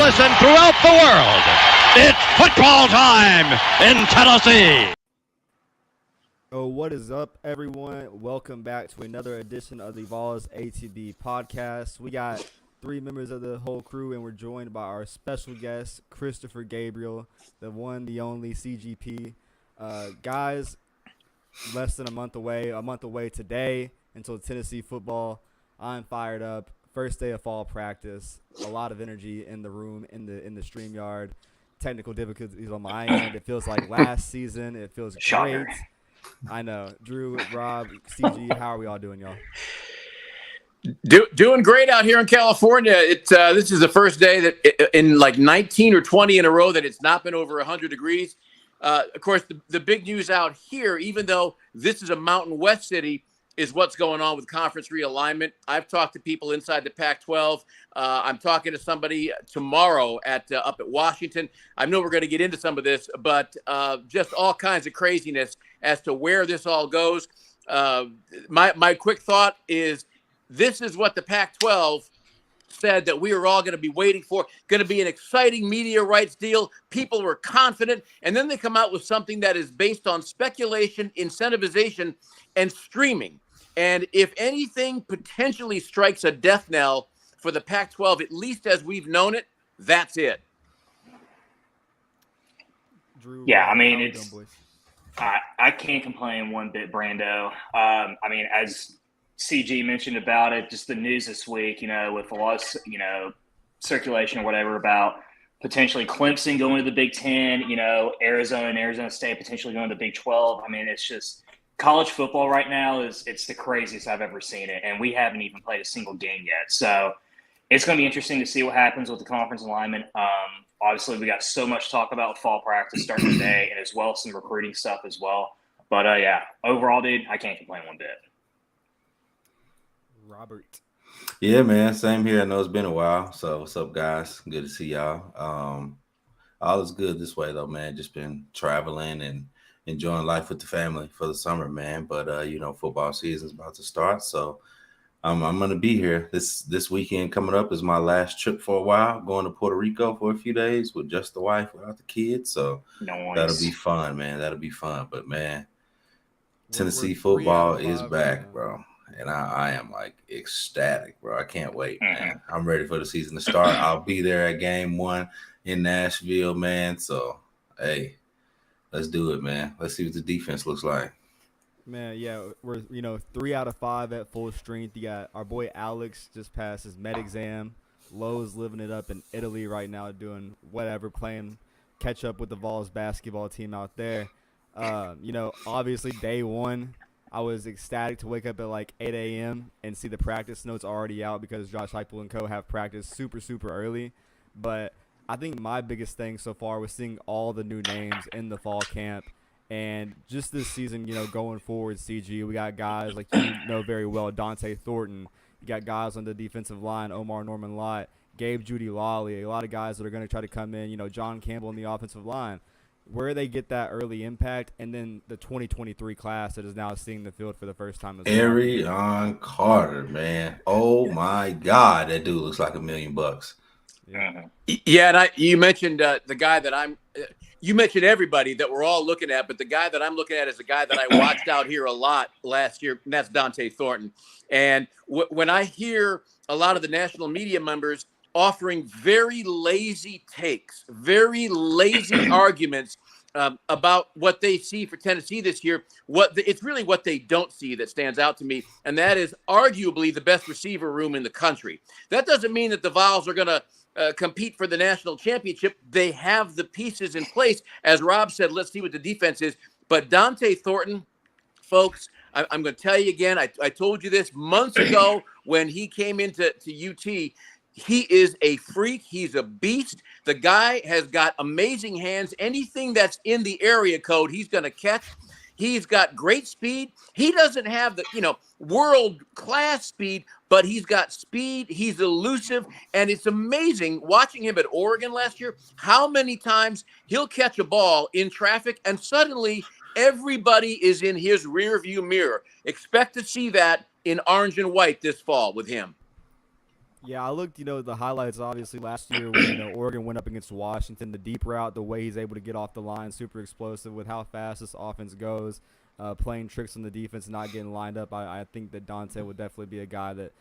Minneapolis and throughout the world. It's football time in Tennessee. Oh, what is up, everyone? Welcome back to another edition of the Vols ATB podcast. We got 3 members of the whole crew, and we're joined by our special guest, Christopher Gabriel, the one, the only CGP. Guys, less than a month away today until Tennessee football. I'm fired up. First day of fall practice. A lot of energy in the room, in the StreamYard. Technical difficulties on my end. It feels like last season. It feels Shocker. great. I know. Drew, Rob, CG, how are we all doing, y'all? Doing great out here in California. This is the first day that in like 19 or 20 in a row that it's not been over 100 degrees. Of course, the big news out here, even though this is a Mountain West city, is what's going on with conference realignment. I've talked to people inside the Pac-12. I'm talking to somebody tomorrow up at Washington. I know we're going to get into some of this, but just all kinds of craziness as to where this all goes. My quick thought is this is what the Pac-12 said that we were all going to be waiting for. Going to be an exciting media rights deal. People were confident. And then they come out with something that is based on speculation, incentivization, and streaming. And if anything potentially strikes a death knell for the Pac-12, at least as we've known it, that's it. Drew, yeah, I mean, I can't complain one bit, Brando. I mean, as CG mentioned about it, just the news this week, with a lot of, circulation or whatever about potentially Clemson going to the Big Ten, Arizona and Arizona State potentially going to the Big 12. I mean, it's just college football right now it's the craziest I've ever seen it. And we haven't even played a single game yet. So it's going to be interesting to see what happens with the conference alignment. Obviously, we got so much to talk about with fall practice starting today and as well as some recruiting stuff as well. But, yeah, overall, dude, I can't complain one bit. Robert. Yeah, man, same here. I know it's been a while. So what's up, guys? Good to see y'all. All is good this way, though, man. Just been traveling and enjoying life with the family for the summer, man. But, football season's about to start. So I'm going to be here. This weekend coming up is my last trip for a while, going to Puerto Rico for a few days with just the wife without the kids. So Nice. That'll be fun, man. That'll be fun. But, man, Tennessee football is back, bro. And I am like ecstatic, bro. I can't wait, man. I'm ready for the season to start. I'll be there at game 1 in Nashville, man. So, hey, let's do it, man. Let's see what the defense looks like. Man, yeah, we're 3 out of 5 at full strength. You got our boy Alex just passed his med exam. Lowe's living it up in Italy right now, doing whatever, playing catch up with the Vols basketball team out there. Obviously day 1. I was ecstatic to wake up at like 8 a.m. and see the practice notes already out because Josh Heupel and co have practice super, super early. But I think my biggest thing so far was seeing all the new names in the fall camp. And just this season, going forward, CG, we got guys like you know very well, Dante Thornton. You got guys on the defensive line, Omar Norman Lott, Gabe Judy Lawley, a lot of guys that are going to try to come in, John Campbell in the offensive line. Where they get that early impact, and then the 2023 class that is now seeing the field for the first time as well. Arion Carter, man. Oh, my God. That dude looks like $1 million. Yeah, and you mentioned the guy that you mentioned everybody that we're all looking at, but the guy that I'm looking at is the guy that I watched out here a lot last year, and that's Dante Thornton. And when I hear a lot of the national media members offering very lazy takes, very lazy arguments about what they see for Tennessee this year. It's really what they don't see that stands out to me, and that is arguably the best receiver room in the country. That doesn't mean that the Vols are going to compete for the national championship. They have the pieces in place. As Rob said, let's see what the defense is. But Dante Thornton, folks, I'm going to tell you again, I told you this months ago when he came into UT. He is a freak. He's a beast. The guy has got amazing hands. Anything that's in the area code, he's going to catch. He's got great speed. He doesn't have the, world-class speed, but he's got speed. He's elusive, and it's amazing watching him at Oregon last year, how many times he'll catch a ball in traffic, and suddenly everybody is in his rearview mirror. Expect to see that in orange and white this fall with him. Yeah, I looked, the highlights obviously last year when, Oregon went up against Washington, the deep route, the way he's able to get off the line, super explosive with how fast this offense goes, playing tricks on the defense, not getting lined up. I think that Dante would definitely be a guy that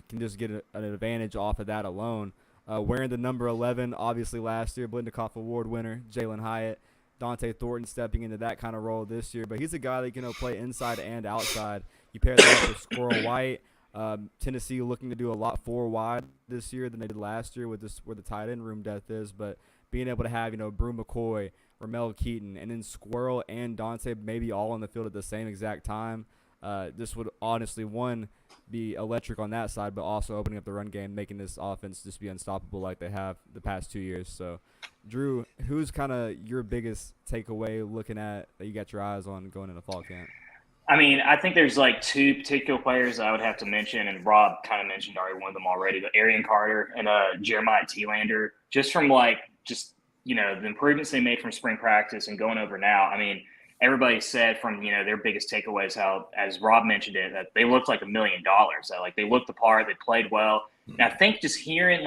can just get an advantage off of that alone. Wearing the number 11, obviously last year, Blendikoff Award winner, Jalen Hyatt, Dante Thornton stepping into that kind of role this year. But he's a guy that can play inside and outside. You pair that up with Squirrel White. Tennessee looking to do a lot 4 wide this year than they did last year with this where the tight end room depth is. But being able to have, Brew McCoy, Ramel Keaton, and then Squirrel and Dante maybe all on the field at the same exact time, this would honestly, be electric on that side, but also opening up the run game, making this offense just be unstoppable like they have the past 2 years. So, Drew, who's kind of your biggest takeaway looking at that you got your eyes on going into fall camp? I mean, I think there's like 2 particular players I would have to mention, and Rob kind of mentioned already one of them already, but Arian Carter and Jeremiah Thielander, just from the improvements they made from spring practice and going over now. I mean, everybody said from, their biggest takeaways how, as Rob mentioned it, that they looked like $1 million. Like they looked the part, they played well. And I think just hearing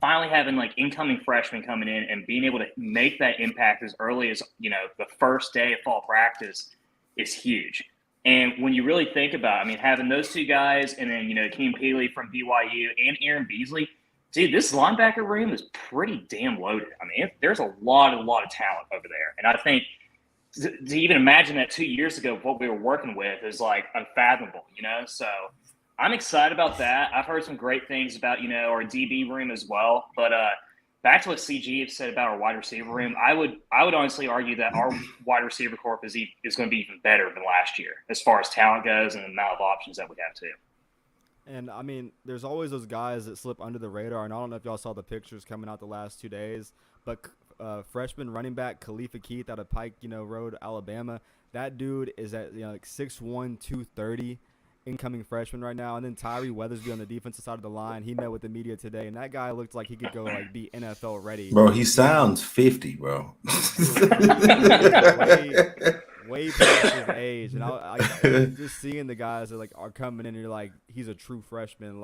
finally having incoming freshmen coming in and being able to make that impact as early as, the first day of fall practice is huge. And when you really think about, having those 2 guys and then, Keem Peely from BYU and Aaron Beasley, dude, this linebacker room is pretty damn loaded. There's a lot of talent over there. And I think to even imagine that 2 years ago, what we were working with is unfathomable, So I'm excited about that. I've heard some great things about, our DB room as well. But back to what CG said about our wide receiver room, I would honestly argue that our wide receiver corps is going to be even better than last year as far as talent goes and the amount of options that we have too. And there's always those guys that slip under the radar. And I don't know if y'all saw the pictures coming out the last 2 days, but freshman running back Khalifa Keith out of Pike, Road, Alabama. That dude is at 6'1", 230. Incoming freshman right now. And then Tyree Weathersby on the defensive side of the line. He met with the media today, and that guy looked like he could go be NFL ready. Bro, he sounds 50, bro. way past his age. And I just seeing the guys that are coming in and you're like, he's a true freshman.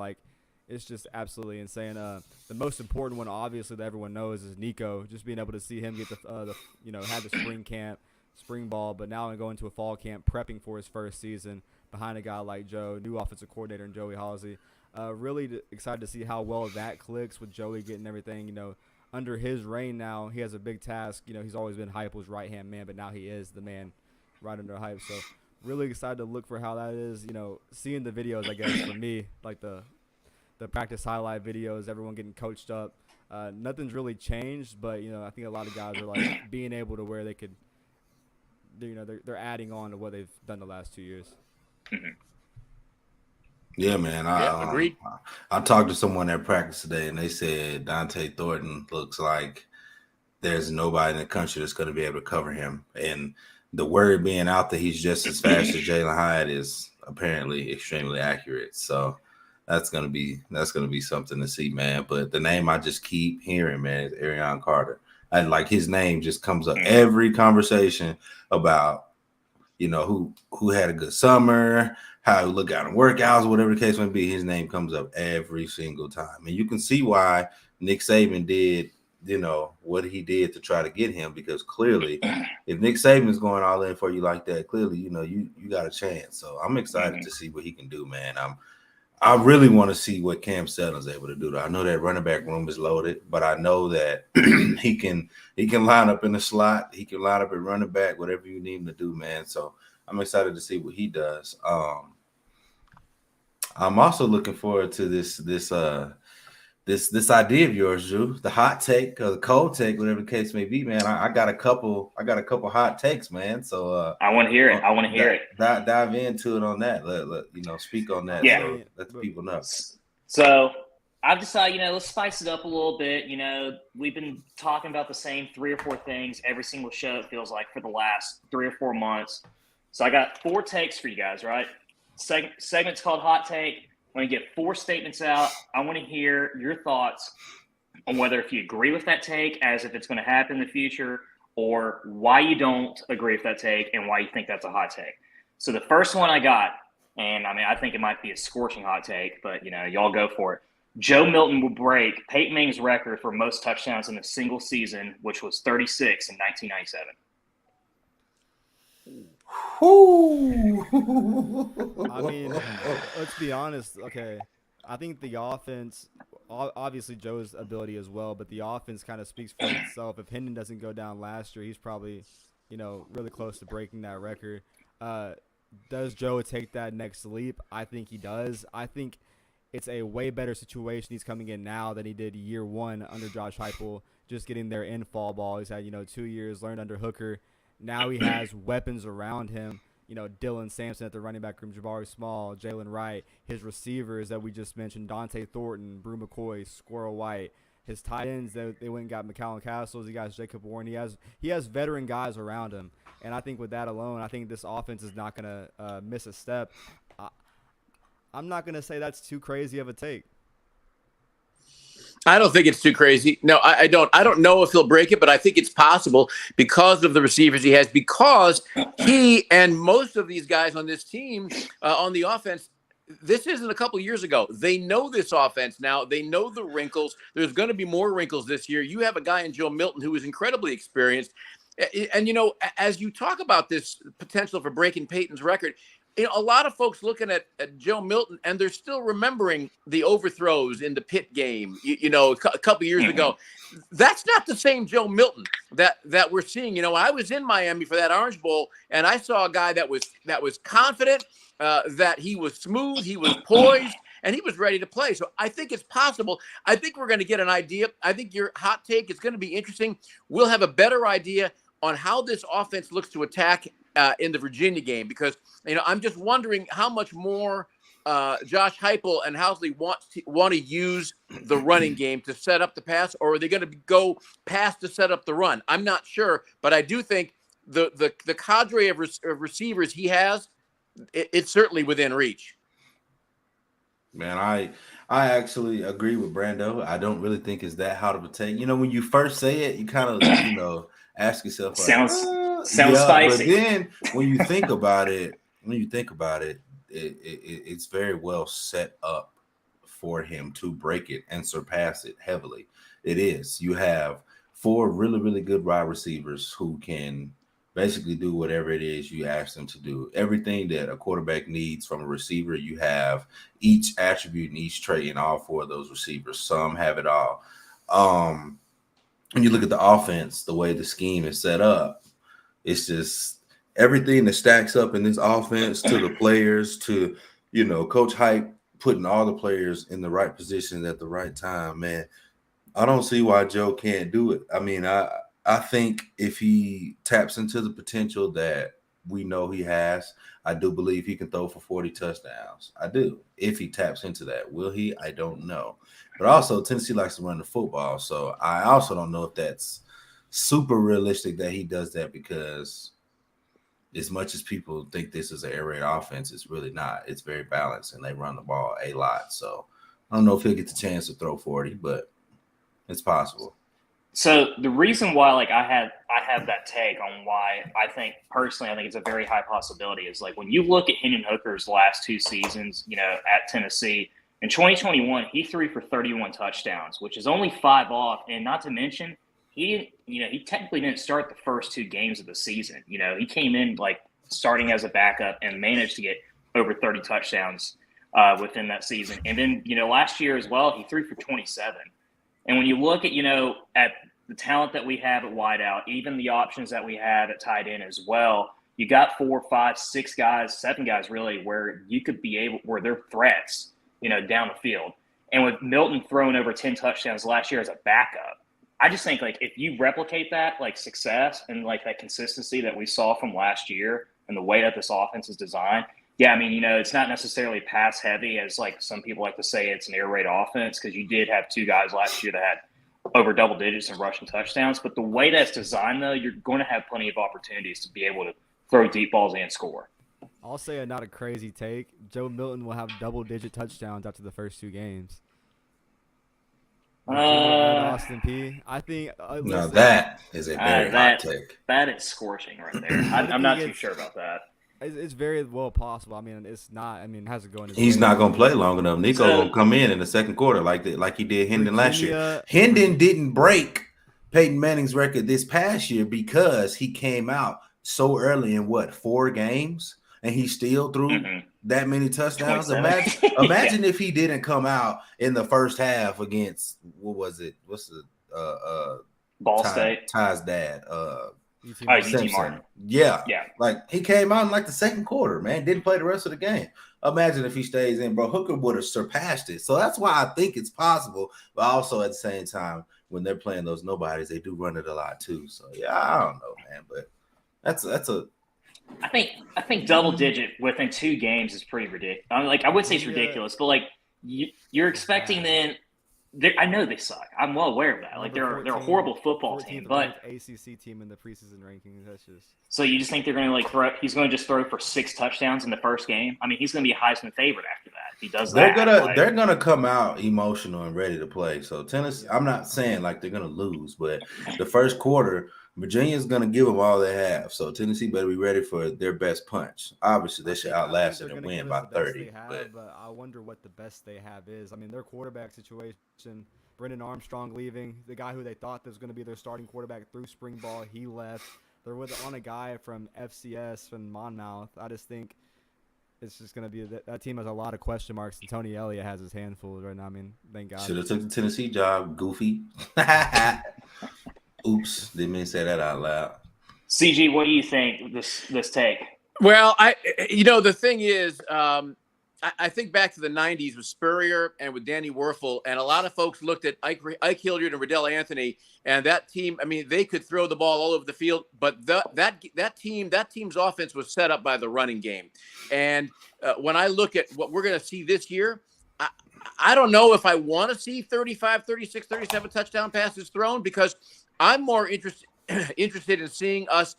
It's just absolutely insane. The most important one, obviously, that everyone knows is Nico. Just being able to see him get have the spring camp, spring ball, but now going to a fall camp, prepping for his first season behind a guy like Joe, new offensive coordinator in Joey Halsey. Really excited to see how well that clicks with Joey getting everything, under his reign now. He has a big task. He's always been Heupel's right-hand man, but now he is the man right under Hype. So really excited to look for how that is, seeing the videos, I guess, for me, like the practice highlight videos, everyone getting coached up. Nothing's really changed, but, I think a lot of guys are, being able to where they could, they're adding on to what they've done the last 2 years. Yeah, man. Agreed. I talked to someone at practice today, and they said Dante Thornton looks like there's nobody in the country that's going to be able to cover him. And the word being out that he's just as fast as Jalen Hyatt is apparently extremely accurate. So that's gonna be something to see, man. But the name I just keep hearing, man, is Arian Carter. His name just comes up every conversation about who had a good summer, how he look out in workouts, whatever the case may be. His name comes up every single time. And you can see why Nick Saban did, what he did to try to get him, because clearly if Nick Saban's going all in for you like that, clearly, you got a chance. So I'm excited to see what he can do, man. I really want to see what Cam Sutton's able to do. I know that running back room is loaded, but I know that he can line up in the slot. He can line up at running back, whatever you need him to do, man. So I'm excited to see what he does. I'm also looking forward to this idea of yours, Drew. The hot take or the cold take, whatever the case may be, man. I got a couple hot takes, man. So I want to hear it. I want to hear it. Dive into it on that. Let speak on that. Yeah. So let the people know. So I've decided, let's spice it up a little bit. We've been talking about the same 3 or 4 things every single show, it feels like, for the last 3 or 4 months. So I got 4 takes for you guys, right? Segment's called Hot Take. I'm going to get 4 statements out. I want to hear your thoughts on whether if you agree with that take as if it's going to happen in the future, or why you don't agree with that take and why you think that's a hot take. So the first one I got, and I think it might be a scorching hot take, but y'all go for it. Joe Milton will break Peyton Manning's record for most touchdowns in a single season, which was 36 in 1997. I mean, let's be honest. Okay, I think the offense, obviously Joe's ability as well, but the offense kind of speaks for itself. If Hendon doesn't go down last year, he's probably, really close to breaking that record. Does Joe take that next leap? I think he does. I think it's a way better situation he's coming in now than he did year one under Josh Heupel, just getting there in fall ball. He's had, 2 years, learned under Hooker. Now he has weapons around him. Dylan Sampson at the running back room, Jabari Small, Jalen Wright, his receivers that we just mentioned, Dante Thornton, Brew McCoy, Squirrel White. His tight ends, they went and got McCallum Castles. He got Jacob Warren. He has veteran guys around him. And I think with that alone, I think this offense is not going to miss a step. I'm not going to say that's too crazy of a take. I don't think it's too crazy. No, I don't. I don't know if he'll break it, but I think it's possible because of the receivers he has, because he and most of these guys on this team on the offense, this isn't a couple of years ago. They know this offense now. They know the wrinkles. There's going to be more wrinkles this year. You have a guy in Joe Milton who is incredibly experienced. And, as you talk about this potential for breaking Peyton's record, a lot of folks looking at Joe Milton, and they're still remembering the overthrows in the Pitt game, a couple years ago. That's not the same Joe Milton that we're seeing. I was in Miami for that Orange Bowl, and I saw a guy that was confident, that he was smooth, he was poised, and he was ready to play. So I think it's possible. I think we're going to get an idea. I think your hot take is going to be interesting. We'll have a better idea on how this offense looks to attack in the Virginia game, because I'm just wondering how much more Josh Heupel and Housley want to use the running game to set up the pass, or are they going to go pass to set up the run? I'm not sure, but I do think the cadre of receivers he has, it's certainly within reach. Man, I actually agree with Brando. I don't really think it's that hard of a take. When you first say it, you kind of ask yourself, like, sounds spicy. But then when you think about it, it's very well set up for him to break it and surpass it heavily. It is. You have 4 really, really good wide receivers who can basically do whatever it is you ask them to do. Everything that a quarterback needs from a receiver, you have each attribute and each trait in all 4 of those receivers. Some have it all. When you look at the offense, the way the scheme is set up, it's just everything that stacks up in this offense to the players, to, Coach Hype putting all the players in the right position at the right time, man. I don't see why Joe can't do it. I mean, I think if he taps into the potential that we know he has, I do believe he can throw for 40 touchdowns. I do. If he taps into that. Will he? I don't know. But also, Tennessee likes to run the football, so I also don't know if that's super realistic that he does that, because as much as people think this is an air raid offense, it's really not. It's very balanced, and they run the ball a lot. So I don't know if he'll get the chance to throw 40, but it's possible. So the reason why, I have that take on why I think it's a very high possibility is, when you look at Hendon Hooker's last 2 seasons, at Tennessee, in 2021, he threw for 31 touchdowns, which is only 5 off. And not to mention, he technically didn't start the first 2 games of the season. He came in starting as a backup and managed to get over 30 touchdowns within that season. And then, last year as well, he threw for 27. And when you look at, at the talent that we have at wideout, even the options that we have at tight end as well, you got 4, 5, 6 guys, 7 guys really, where you could where they're threats, down the field. And with Milton throwing over 10 touchdowns last year as a backup, I just think if you replicate that success and that consistency that we saw from last year and the way that this offense is designed, yeah, I mean, it's not necessarily pass heavy as some people like to say it's an air raid offense, because you did have 2 guys last year that had over double digits in rushing touchdowns. But the way that's designed, though, you're going to have plenty of opportunities to be able to throw deep balls and score. I'll say not a crazy take. Joe Milton will have double-digit touchdowns after the first 2 games. Austin P. I think. Now that is a very hot take. That is scorching right there. I'm not too sure about that. It's very well possible. I mean, it's not. I mean, it has to go in. He's not going to play long enough. Nico will come in the second quarter like he did Hendon last year. Hendon didn't break Peyton Manning's record this past year because he came out so early in 4 games, and he still threw that many touchdowns. Imagine if he didn't come out in the first half against what's the Ball State? Ty's dad. UT Martin. Yeah. Like he came out in like the second quarter, man. Didn't play the rest of the game. Imagine if he stays in, bro. Hooker would have surpassed it. So that's why I think it's possible. But also at the same time, when they're playing those nobodies, they do run it a lot too. So yeah, I don't know, man. But that's a. I think double digit within 2 games is pretty ridiculous. I mean, like I would say it's ridiculous, but like you're expecting then. I know they suck. I'm well aware of that. Like they're a horrible football team, but ACC team in the preseason rankings. That's just. So you just think they're going to throw? He's going to just throw for 6 touchdowns in the first game. I mean, he's going to be a Heisman favorite after that. If he does that. They're gonna come out emotional and ready to play. So Tennessee, I'm not saying like they're gonna lose, but the first quarter, Virginia's gonna give them all they have. So Tennessee better be ready for their best punch. Obviously, they should outlast it and win by 30. But I wonder what the best they have is. I mean, their quarterback situation. Brendan Armstrong leaving, the guy who they thought was going to be their starting quarterback through spring ball, he left. They're on a guy from FCS from Monmouth. I just think it's just going to be that team has a lot of question marks. And Tony Elliott has his handful right now. I mean, thank God. Should have took the Tennessee job, goofy. Oops, didn't mean to say that out loud. CG, what do you think this take? Well, the thing is, I think back to the 90s with Spurrier and with Danny Werfel, and a lot of folks looked at Ike Hilliard and Riddell Anthony, and that team, I mean, they could throw the ball all over the field, but that team's offense was set up by the running game. And when I look at what we're going to see this year, I don't know if I want to see 35, 36, 37 touchdown passes thrown, because I'm more interested in seeing us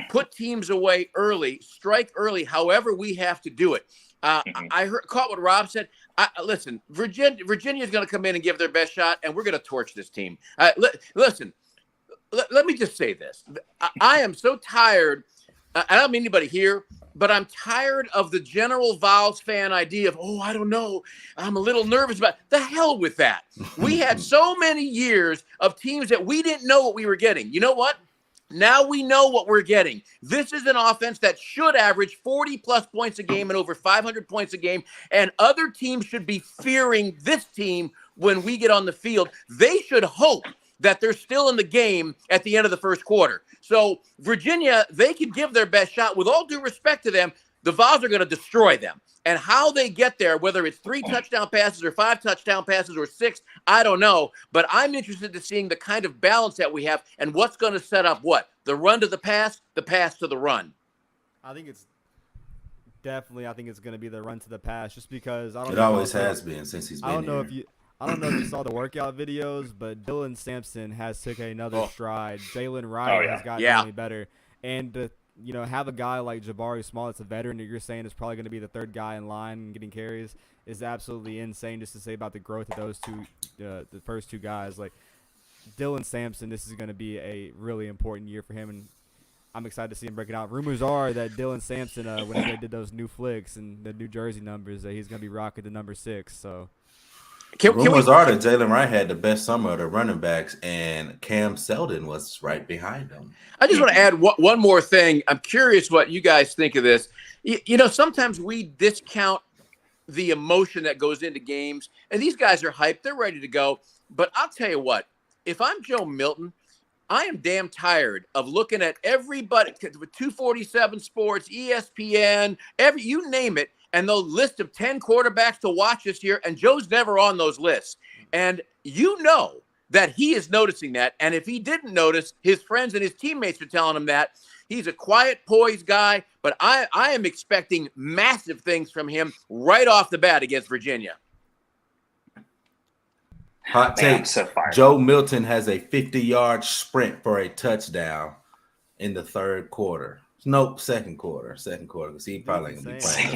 put teams away early, strike early, however we have to do it. I caught what Rob said. Listen, Virginia is going to come in and give their best shot, and we're going to torch this team. Listen, let me just say this. I am so tired. I don't mean anybody here, but I'm tired of the general Vols fan idea of, I don't know, I'm a little nervous about it. The hell with that. We had so many years of teams that we didn't know what we were getting. You know what? Now we know what we're getting. This is an offense that should average 40-plus points a game and over 500 points a game, and other teams should be fearing this team when we get on the field. They should hope that they're still in the game at the end of the first quarter. So Virginia, they could give their best shot. With all due respect to them, the Vols are going to destroy them. And how they get there, whether it's 3 touchdown passes or 5 touchdown passes or 6, I don't know. But I'm interested in seeing the kind of balance that we have and what's going to set up what? The run to the pass to the run. I think it's going to be the run to the pass, just because it always has been since he's been here. I don't know if you saw the workout videos, but Dylan Sampson has took another stride. Jalen Wright has gotten really better. And have a guy like Jabari Small that's a veteran that you're saying is probably going to be the third guy in line and getting carries is absolutely insane, just to say about the growth of those two, the first 2 guys. Like Dylan Sampson, this is going to be a really important year for him, and I'm excited to see him break it out. Rumors are that Dylan Sampson, when they did those new flicks and the New Jersey numbers, that he's going to be rocking the number 6. So rumors are that Jalen Wright had the best summer of the running backs, and Cam Seldon was right behind him. I just want to add one more thing. I'm curious what you guys think of this. Sometimes we discount the emotion that goes into games, and these guys are hyped. They're ready to go. But I'll tell you what, if I'm Joe Milton, I am damn tired of looking at everybody with 247 Sports, ESPN, you name it, and the list of 10 quarterbacks to watch this year, and Joe's never on those lists. And that he is noticing that, and if he didn't notice, his friends and his teammates are telling him that. He's a quiet, poised guy, but I am expecting massive things from him right off the bat against Virginia. Hot take. Joe Milton has a 50-yard sprint for a touchdown in the third quarter. Nope, second quarter, because he probably ain't gonna be playing.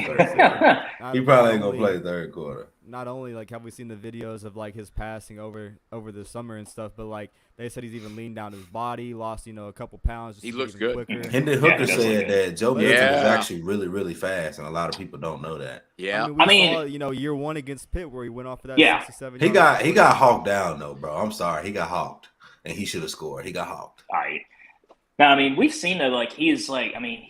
He probably ain't gonna play third quarter. not only like have we seen the videos of like his passing over the summer and stuff, but like they said he's even leaned down his body, lost a couple pounds. Just He to looks get good. even quicker. Hendon Hooker he does said look good. that Joe Milton Yeah. was actually really, really fast, and a lot of people don't know that. Yeah. I mean, we saw year one against Pitt where he went off for that 67. He got hawked down though, bro. I'm sorry, he got hawked, and he should have scored. He got hawked. All right. Now, I mean, we've seen though, like he's like, I mean,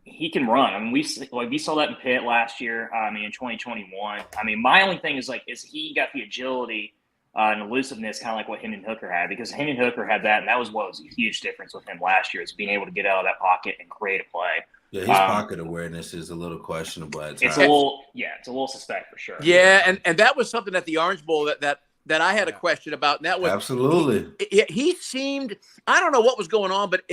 he can run. I mean, we saw that in Pitt last year. I mean, in 2021. I mean, my only thing is he got the agility and elusiveness, kind of like what Hendon Hooker had, because Hendon Hooker had that, and that was what was a huge difference with him last year, is being able to get out of that pocket and create a play. Yeah, his pocket awareness is a little questionable at times. It's a little suspect for sure. Yeah, and that was something at the Orange Bowl that I had a question about, and that was absolutely. He seemed, I don't know what was going on, but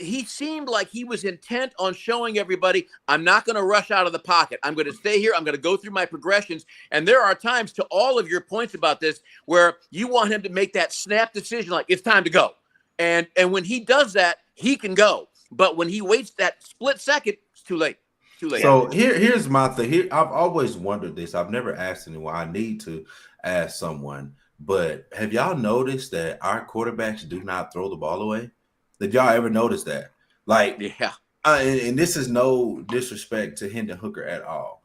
he seemed like he was intent on showing everybody, I'm not going to rush out of the pocket. I'm going to stay here. I'm going to go through my progressions. And there are times, to all of your points about this, where you want him to make that snap decision, like it's time to go. And when he does that, he can go. But when he waits that split second, it's too late. Too late. So here's my thing. Here, I've always wondered this. I've never asked anyone. I need to ask someone. But have y'all noticed that our quarterbacks do not throw the ball away? Did y'all ever notice that? Like, yeah. And this is no disrespect to Hendon Hooker at all,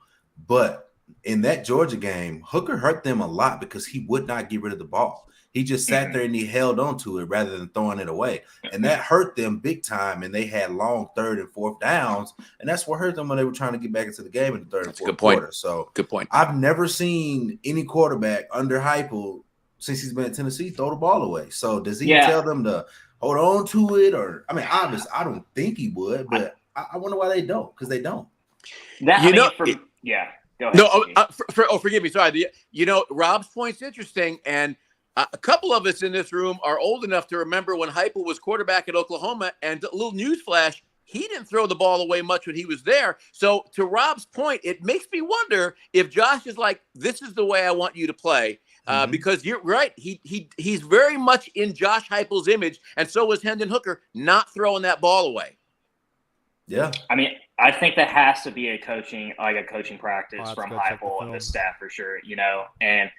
but in that Georgia game, Hooker hurt them a lot because he would not get rid of the ball. He just sat there and he held on to it rather than throwing it away, and that hurt them big time. And they had long third and fourth downs, and that's what hurt them when they were trying to get back into the game in the third and fourth quarter. So, good point. I've never seen any quarterback under Heupel since he's been at Tennessee throw the ball away. So, does he tell them to hold on to it? Or, I mean, obviously, I don't think he would, but I wonder why they don't, because they don't. Go ahead. No, forgive me. Sorry. Rob's point's interesting, and a couple of us in this room are old enough to remember when Heupel was quarterback at Oklahoma, and a little news flash, he didn't throw the ball away much when he was there. So to Rob's point, it makes me wonder if Josh is like, this is the way I want you to play. Because you're right. He's very much in Josh Heupel's image, and so was Hendon Hooker, not throwing that ball away. Yeah. I mean, I think that has to be a coaching practice from Heupel and the staff for sure, And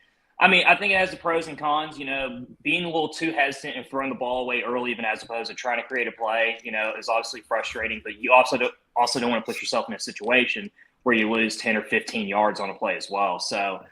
I mean, I think it has the pros and cons, being a little too hesitant and throwing the ball away early, even as opposed to trying to create a play, is obviously frustrating, but you also don't want to put yourself in a situation where you lose 10 or 15 yards on a play as well. So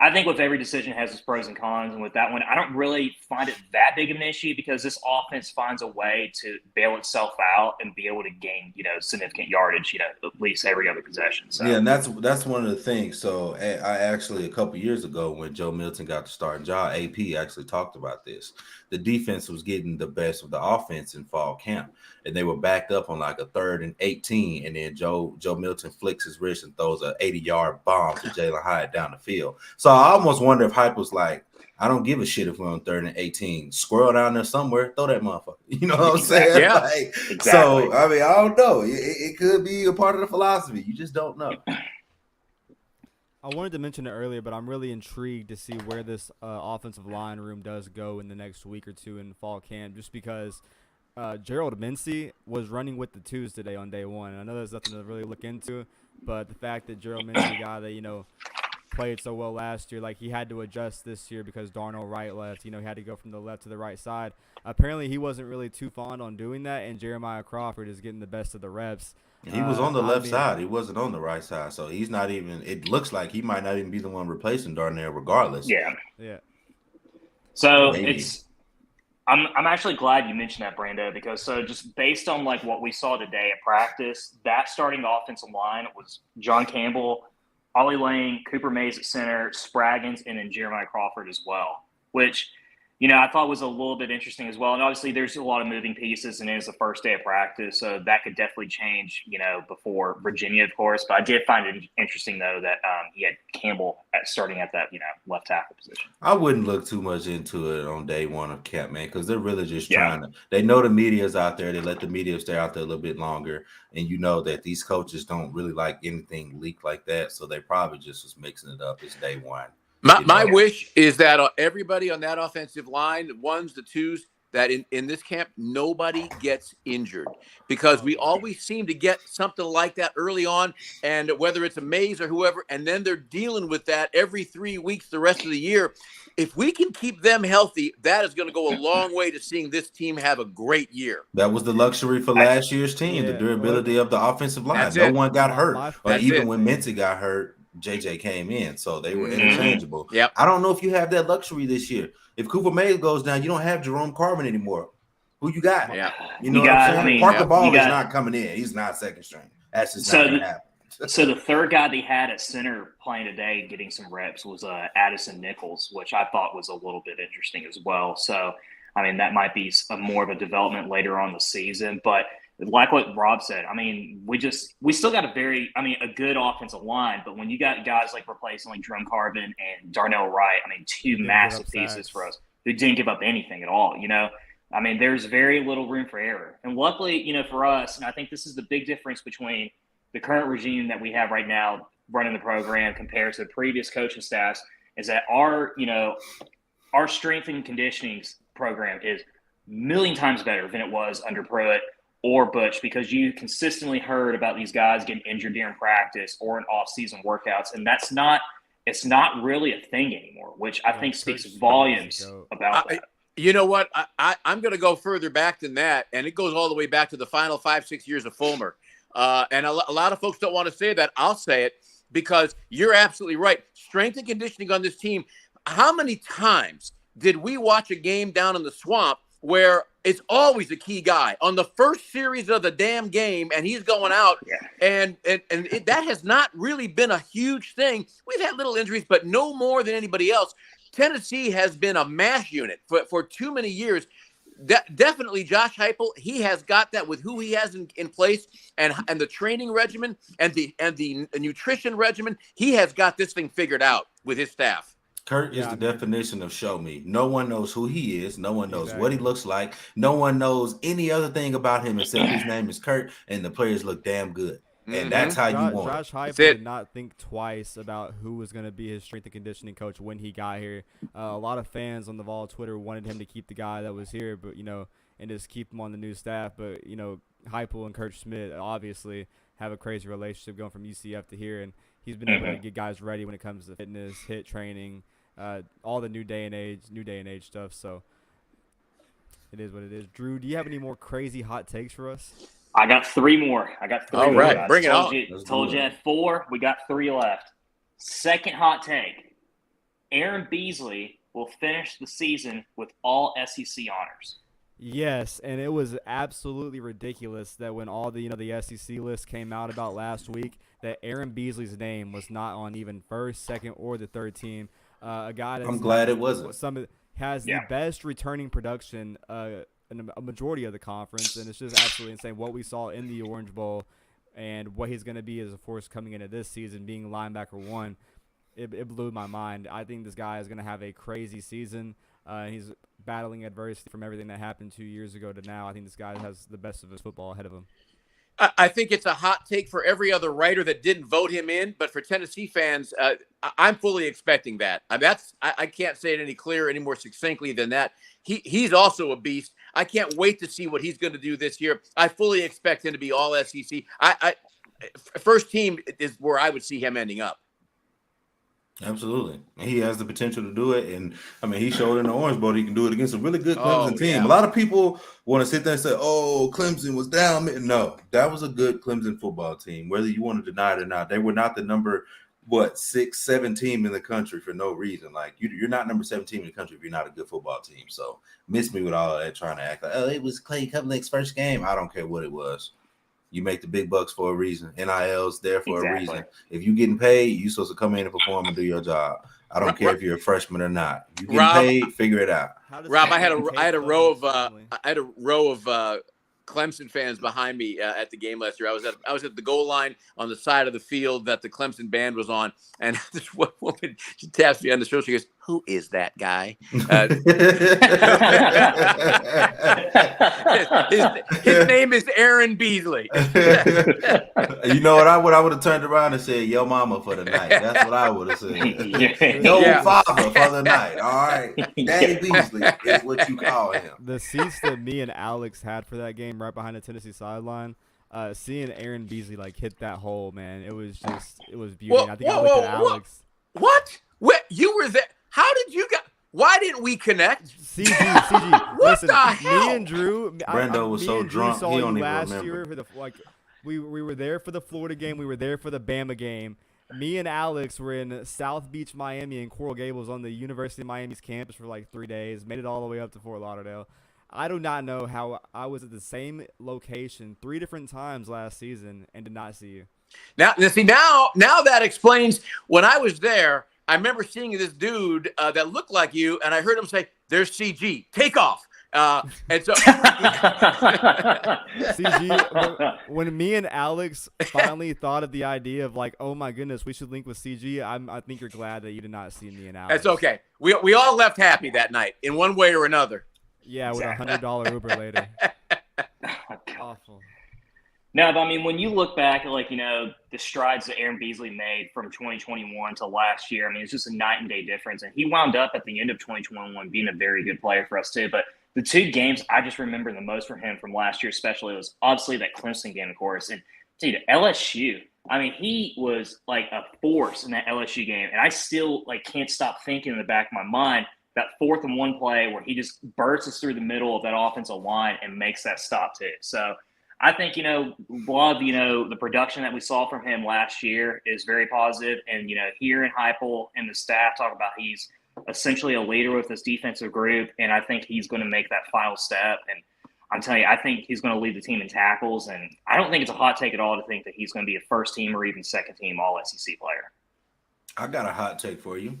I think with every decision has its pros and cons, and with that one, I don't really find it that big of an issue because this offense finds a way to bail itself out and be able to gain, significant yardage, at least every other possession. So. Yeah, and that's one of the things. So I actually, a couple years ago when Joe Milton got the starting job, AP actually talked about this. The defense was getting the best of the offense in fall camp, and they were backed up on like a 3rd and 18, and then Joe Milton flicks his wrist and throws an 80-yard bomb to Jalen Hyatt down the field. So I almost wonder if Hype was like, I don't give a shit if we're on 3rd and 18. Squirrel down there somewhere, throw that motherfucker. You know what I'm saying? Yeah, exactly. So, I mean, I don't know. It could be a part of the philosophy. You just don't know. I wanted to mention it earlier, but I'm really intrigued to see where this offensive line room does go in the next week or two in fall camp, just because Gerald Mincey was running with the twos today on day one. And I know there's nothing to really look into, but the fact that Gerald Mincey, a guy that, played so well last year, like he had to adjust this year because Darnell Wright left. He had to go from the left to the right side. Apparently, he wasn't really too fond on doing that, and Jeremiah Crawford is getting the best of the reps. He was on the left side. He wasn't on the right side, so he's not even. It looks like he might not even be the one replacing Darnell, regardless. Yeah. So I'm actually glad you mentioned that, Brando, because just based on like what we saw today at practice, that starting offensive line was John Campbell, Ollie Lane, Cooper Mays at center, Spraggins, and then Jeremiah Crawford as well, which, I thought was a little bit interesting as well. And obviously there's a lot of moving pieces, and it's the first day of practice, so that could definitely change, before Virginia, of course. But I did find it interesting, though, that he had Campbell starting at that, left tackle position. I wouldn't look too much into it on day one of camp, man, because they're really just trying to – they know the media's out there. They let the media stay out there a little bit longer. And you know that these coaches don't really like anything leaked like that, so they probably just was mixing it up. It's day one. My wish is that everybody on that offensive line, the ones, the twos, that in this camp, nobody gets injured, because we always seem to get something like that early on, and whether it's a Mays or whoever, and then they're dealing with that every 3 weeks the rest of the year. If we can keep them healthy, that is going to go a long way to seeing this team have a great year. That was the luxury for last year's team, the durability of the offensive line. No one got hurt. Or even when Mincy got hurt, JJ came in, so they were interchangeable. Yep. I don't know if you have that luxury this year. If Cooper Mays goes down, you don't have Jerome Carvin anymore. Who you got? Yeah. You know what I'm saying? Parker Ball is not coming in. He's not second string. That's just not going to happen. So the third guy they had at center playing today, getting some reps, was Addison Nichols, which I thought was a little bit interesting as well. So, I mean, that might be more of a development later on the season. But like what Rob said, I mean, we still got a good offensive line. But when you got guys like replacing like Jerome Carvin and Darnell Wright, I mean, two massive pieces for us who didn't give up anything at all, you know. I mean, there's very little room for error. And luckily, you know, for us, and I think this is the big difference between the current regime that we have right now running the program compared to the previous coaching staffs, is that our strength and conditioning program is a million times better than it was under Pruitt or Butch, because you consistently heard about these guys getting injured during practice or in off-season workouts, and it's not really a thing anymore, which I think speaks volumes about that. You know what? I'm going to go further back than that, and it goes all the way back to the final 5-6 years of Fulmer. And a lot of folks don't want to say that. I'll say it, because you're absolutely right. Strength and conditioning on this team. How many times did we watch a game down in the swamp where it's always a key guy on the first series of the damn game, and he's going out, and that has not really been a huge thing. We've had little injuries, but no more than anybody else. Tennessee has been a mash unit for too many years. Definitely Josh Heupel, he has got that with who he has in place, and the training regimen and the nutrition regimen. He has got this thing figured out with his staff. Kurt is the definition of show me. No one knows who he is. No one knows what he looks like. No one knows any other thing about him except his name is Kurt, and the players look damn good. And that's how you want Josh Heupel did not think twice about who was going to be his strength and conditioning coach when he got here. A lot of fans on the Vol Twitter wanted him to keep the guy that was here, but and just keep him on the new staff. But Heupel and Kurt Schmidt obviously have a crazy relationship going from UCF to here, and he's been able to get guys ready when it comes to fitness, HIIT training, all the new day and age stuff. So it is what it is. Drew, do you have any more crazy hot takes for us? I got three more. All right, bring it on. Told you at 4. We got 3 left. Second hot take: Aaron Beasley will finish the season with all SEC honors. Yes, and it was absolutely ridiculous that when all the the SEC list came out about last week, that Aaron Beasley's name was not on even first, second, or the third team. A guy that's I'm glad it wasn't. Has the best returning production in a majority of the conference, and it's just absolutely insane what we saw in the Orange Bowl and what he's going to be as a force coming into this season, being linebacker 1. It blew my mind. I think this guy is going to have a crazy season. He's battling adversity from everything that happened 2 years ago to now. I think this guy has the best of his football ahead of him. I think it's a hot take for every other writer that didn't vote him in, but for Tennessee fans, I'm fully expecting that. I can't say it any clearer, any more succinctly than that. He's also a beast. I can't wait to see what he's going to do this year. I fully expect him to be all SEC. First team is where I would see him ending up. Absolutely. He has the potential to do it. And, I mean, he showed in the Orange Bowl he can do it against a really good Clemson team. Yeah. A lot of people want to sit there and say, oh, Clemson was down. No, that was a good Clemson football team, whether you want to deny it or not. They were not the number, 6, 7 team in the country for no reason. Like, you're not number 7 team in the country if you're not a good football team. So, miss me with all of that trying to act like, oh, it was Clay Cuplink's first game. I don't care what it was. You make the big bucks for a reason. NIL's there for a reason. If you're getting paid, you're supposed to come in and perform and do your job. I don't care if you're a freshman or not. You get paid, figure it out. Rob, I had a row of Clemson fans behind me at the game last year. I was at the goal line on the side of the field that the Clemson band was on, and this woman, she taps me on the shoulder. She goes, who is that guy? His name is Aaron Beasley. You know what? I would have turned around and said, "Yo, mama for the night." That's what I would have said. Yo, father for the night. All right, Daddy Beasley is what you call him. The seats that me and Alex had for that game, right behind the Tennessee sideline, seeing Aaron Beasley like hit that hole, man, it was beauty. Whoa, I think I looked at Alex. What? You were there? How did you get? Why didn't we connect? CG. What Listen, the hell? me and Drew. Brando was so drunk, saw he you don't even last remember. year for the we were there for the Florida game. We were there for the Bama game. Me and Alex were in South Beach, Miami, and Coral Gables on the University of Miami's campus for like 3 days. Made it all the way up to Fort Lauderdale. I do not know how I was at the same location 3 different times last season and did not see you. Now that explains when I was there. I remember seeing this dude that looked like you, and I heard him say, "There's CG, take off." And so, CG, when me and Alex finally thought of the idea of like, oh my goodness, we should link with CG, I think you're glad that you did not see me and Alex. that's okay. We all left happy that night in one way or another. Yeah, with $100 Uber later. Awful. No, but I mean, when you look back at the strides that Aaron Beasley made from 2021 to last year, I mean, it's just a night and day difference. And he wound up at the end of 2021 being a very good player for us too. But the 2 games I just remember the most from him from last year, especially, was obviously that Clemson game, of course. And dude, LSU, I mean, he was like a force in that LSU game. And I still can't stop thinking in the back of my mind that 4th and 1 play where he just bursts through the middle of that offensive line and makes that stop too. So I think, a lot of, the production that we saw from him last year is very positive. And, hearing Heupel and the staff talk about he's essentially a leader with this defensive group, and I think he's going to make that final step. And I'm telling you, I think he's going to lead the team in tackles. And I don't think it's a hot take at all to think that he's going to be a first team or even second team all SEC player. I got a hot take for you.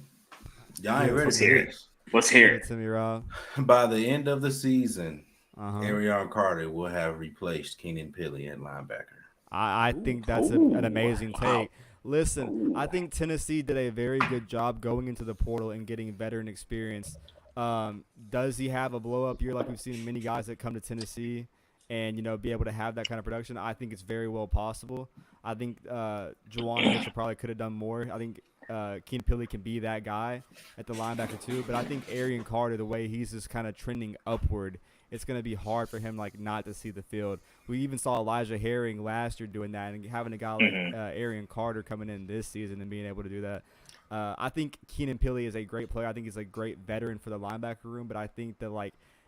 Y'all ain't ready for this. Let's hear it. To me, Rob. By the end of the season, Uh-huh. Arion Carter will have replaced Keenan Pili at linebacker. I think that's an amazing take. Listen, I think Tennessee did a very good job going into the portal and getting veteran experience. Does he have a blow-up year like we've seen many guys that come to Tennessee and, be able to have that kind of production? I think it's very well possible. I think Juwan Mitchell probably could have done more. I think Keenan Pili can be that guy at the linebacker too. But I think Arion Carter, the way he's just kind of trending upward, it's going to be hard for him not to see the field. We even saw Elijah Herring last year doing that, and having a guy like Arion Carter coming in this season and being able to do that. I think Keenan Pili is a great player. I think he's a great veteran for the linebacker room, but I think that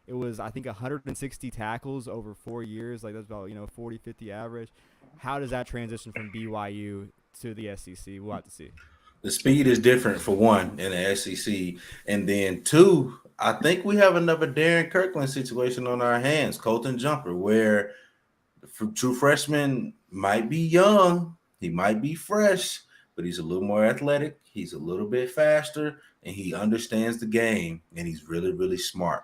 it was 160 tackles over 4 years. That's about 40, 50 average. How does that transition from BYU to the SEC? We'll have to see. The speed is different for one in the SEC, and then 2, I think we have another Darren Kirkland situation on our hands, Colton Jumper, where the true freshman might be young, he might be fresh, but he's a little more athletic, he's a little bit faster, and he understands the game, and he's really, really smart.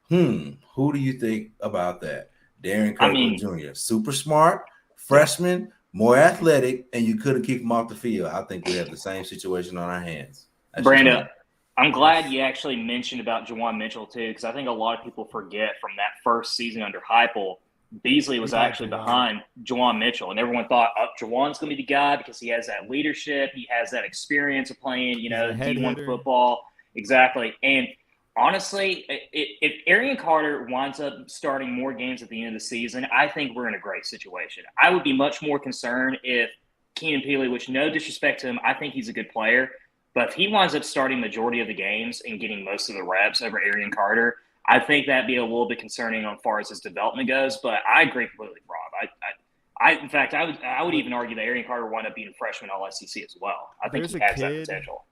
Who do you think about that? Darren Kirkland Jr., super smart, freshman, more athletic, and you couldn't keep him off the field. I think we have the same situation on our hands. Brando, I'm glad you actually mentioned about Juwan Mitchell too, because I think a lot of people forget from that first season under Heupel, Beasley was actually behind Juwan Mitchell, and everyone thought, Juwan's going to be the guy because he has that leadership, he has that experience of playing, D1 football. Exactly. And honestly, if Arion Carter winds up starting more games at the end of the season, I think we're in a great situation. I would be much more concerned if Keenan Pili, which no disrespect to him, I think he's a good player, but if he winds up starting majority of the games and getting most of the reps over Arion Carter, I think that'd be a little bit concerning as far as his development goes. But I agree completely, Rob. In fact, I would even argue that Arion Carter wound up being a freshman all SEC as well. I think he has that potential.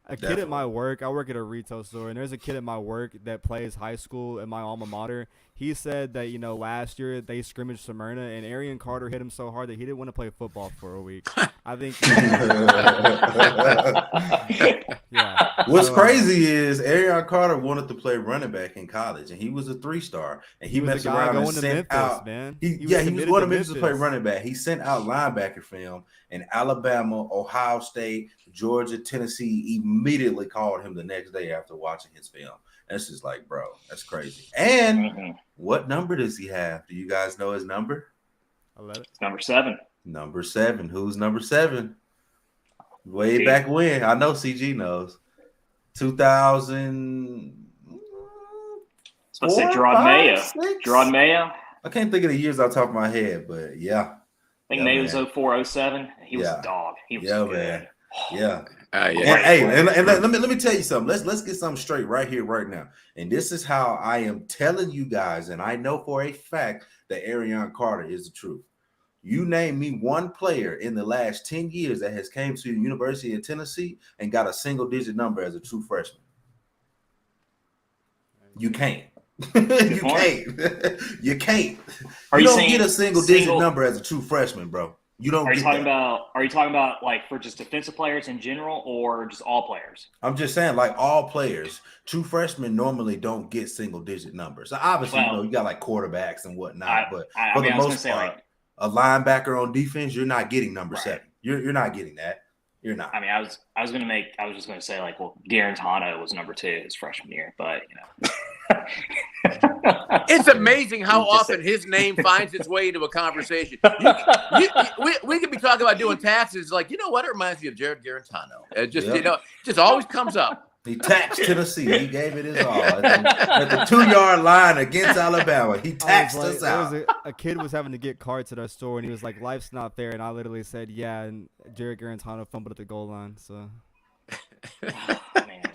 A kid at my work, I work at a retail store, and there's a kid at my work that plays high school in my alma mater. He said that, last year they scrimmaged Smyrna, and Arion Carter hit him so hard that he didn't want to play football for a week. I think yeah. What's crazy is Arion Carter wanted to play running back in college, and he was a 3-star, and he messed around and sent out. Man. He was going to Memphis to play running back. He sent out linebacker film, And Alabama, Ohio State, Georgia, Tennessee immediately called him the next day after watching his film. That's just like, bro, that's crazy. And what number does he have? Do you guys know his number? 11. It's number 7. Number 7. Who's number 7? Way back when. I know CG knows. 2000. Let's say Gerard Mayo. Gerard Mayo. I can't think of the years off the top of my head, but yeah. I think Mayo was 04, 07. He was a dog. He was good. Man. Yeah. Yeah. And let me tell you something. Let's get something straight right here, right now. And this is how I am telling you guys, and I know for a fact that Arion Carter is the truth. You name me one player in the last 10 years that has came to the University of Tennessee and got a single-digit number as a true freshman. You can't. You can't. You can't. You don't get a single-digit number as a true freshman, bro. You don't. Are you talking about like for just defensive players in general, or just all players? I'm just saying, like all players. True freshmen normally don't get single-digit numbers. So obviously, you got like quarterbacks and whatnot, but for the most part, a linebacker on defense, you're not getting number 7. You're not getting that. You're not. I mean, I was just gonna say like, well, Garantano was number 2 his freshman year, but you know. It's amazing how often his name finds its way into a conversation. We could be talking about doing taxes, like, you know what? It reminds me of Jared Garantano. It just just always comes up. He taxed Tennessee. He gave it his all at the 2-yard line against Alabama. He taxed us out. A kid was having to get carts at our store, and he was like, "Life's not fair." And I literally said, "Yeah." And Jared Garantano fumbled at the goal line. So,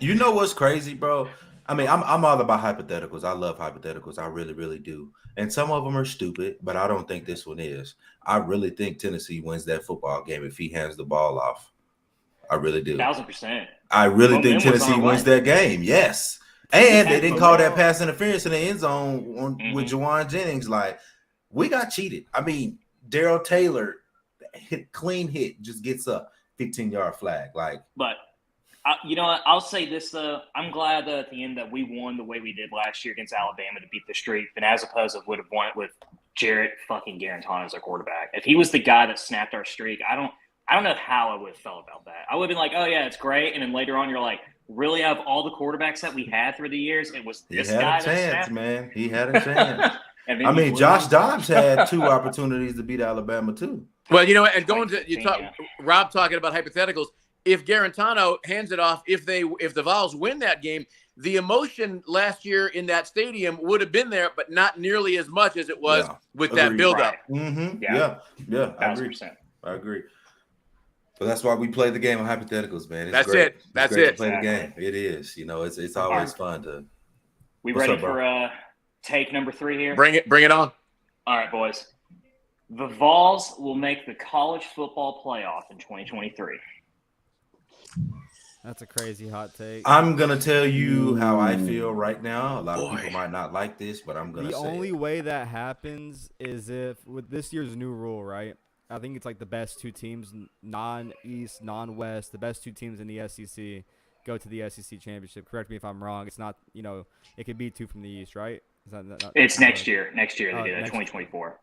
you know what's crazy, bro? I mean, I'm all about hypotheticals. I love hypotheticals. I really, really do. And some of them are stupid, but I don't think this one is. I really think Tennessee wins that football game if he hands the ball off. I really do. 1,000%. I really think Tennessee wins that game. Yes. And they didn't call that pass interference in the end zone with Juwan Jennings. Like, we got cheated. I mean, Darrell Taylor clean hit, just gets up, 15-yard flag. But you know what? I'll say this, though. I'm glad that at the end that we won the way we did last year against Alabama to beat the streak, and as opposed to would have won it with Jarrett fucking Garantano as our quarterback. If he was the guy that snapped our streak, I don't know how I would have felt about that. I would have been like, oh, yeah, it's great. And then later on, you're like, really, out of all the quarterbacks that we had through the years, it was this guy that snapped? He had a chance, man. He had a chance. I mean, Josh Dobbs had 2 opportunities to beat Alabama, too. Well, you know, and going to Rob talking about hypotheticals, if Garantano hands it off, if the Vols win that game, the emotion last year in that stadium would have been there, but not nearly as much as it was with that buildup. Right. Mm-hmm. Yeah. I agree. But that's why we play the game of hypotheticals, man. It's great. That's it. To play the game. It is. You know, it's always fun to. We ready for take number 3 here? Bring it on. All right, boys. The Vols will make the college football playoff in 2023. That's a crazy hot take. I'm going to tell you how I feel right now. A lot of people might not like this, but I'm going to say the only way that happens is if with this year's new rule, right? I think it's like the best 2 teams, non-East, non-West, the best 2 teams in the SEC go to the SEC championship. Correct me if I'm wrong. It's not, it could be 2 from the East, right? Is that it's next year. Next year they do that, 2024.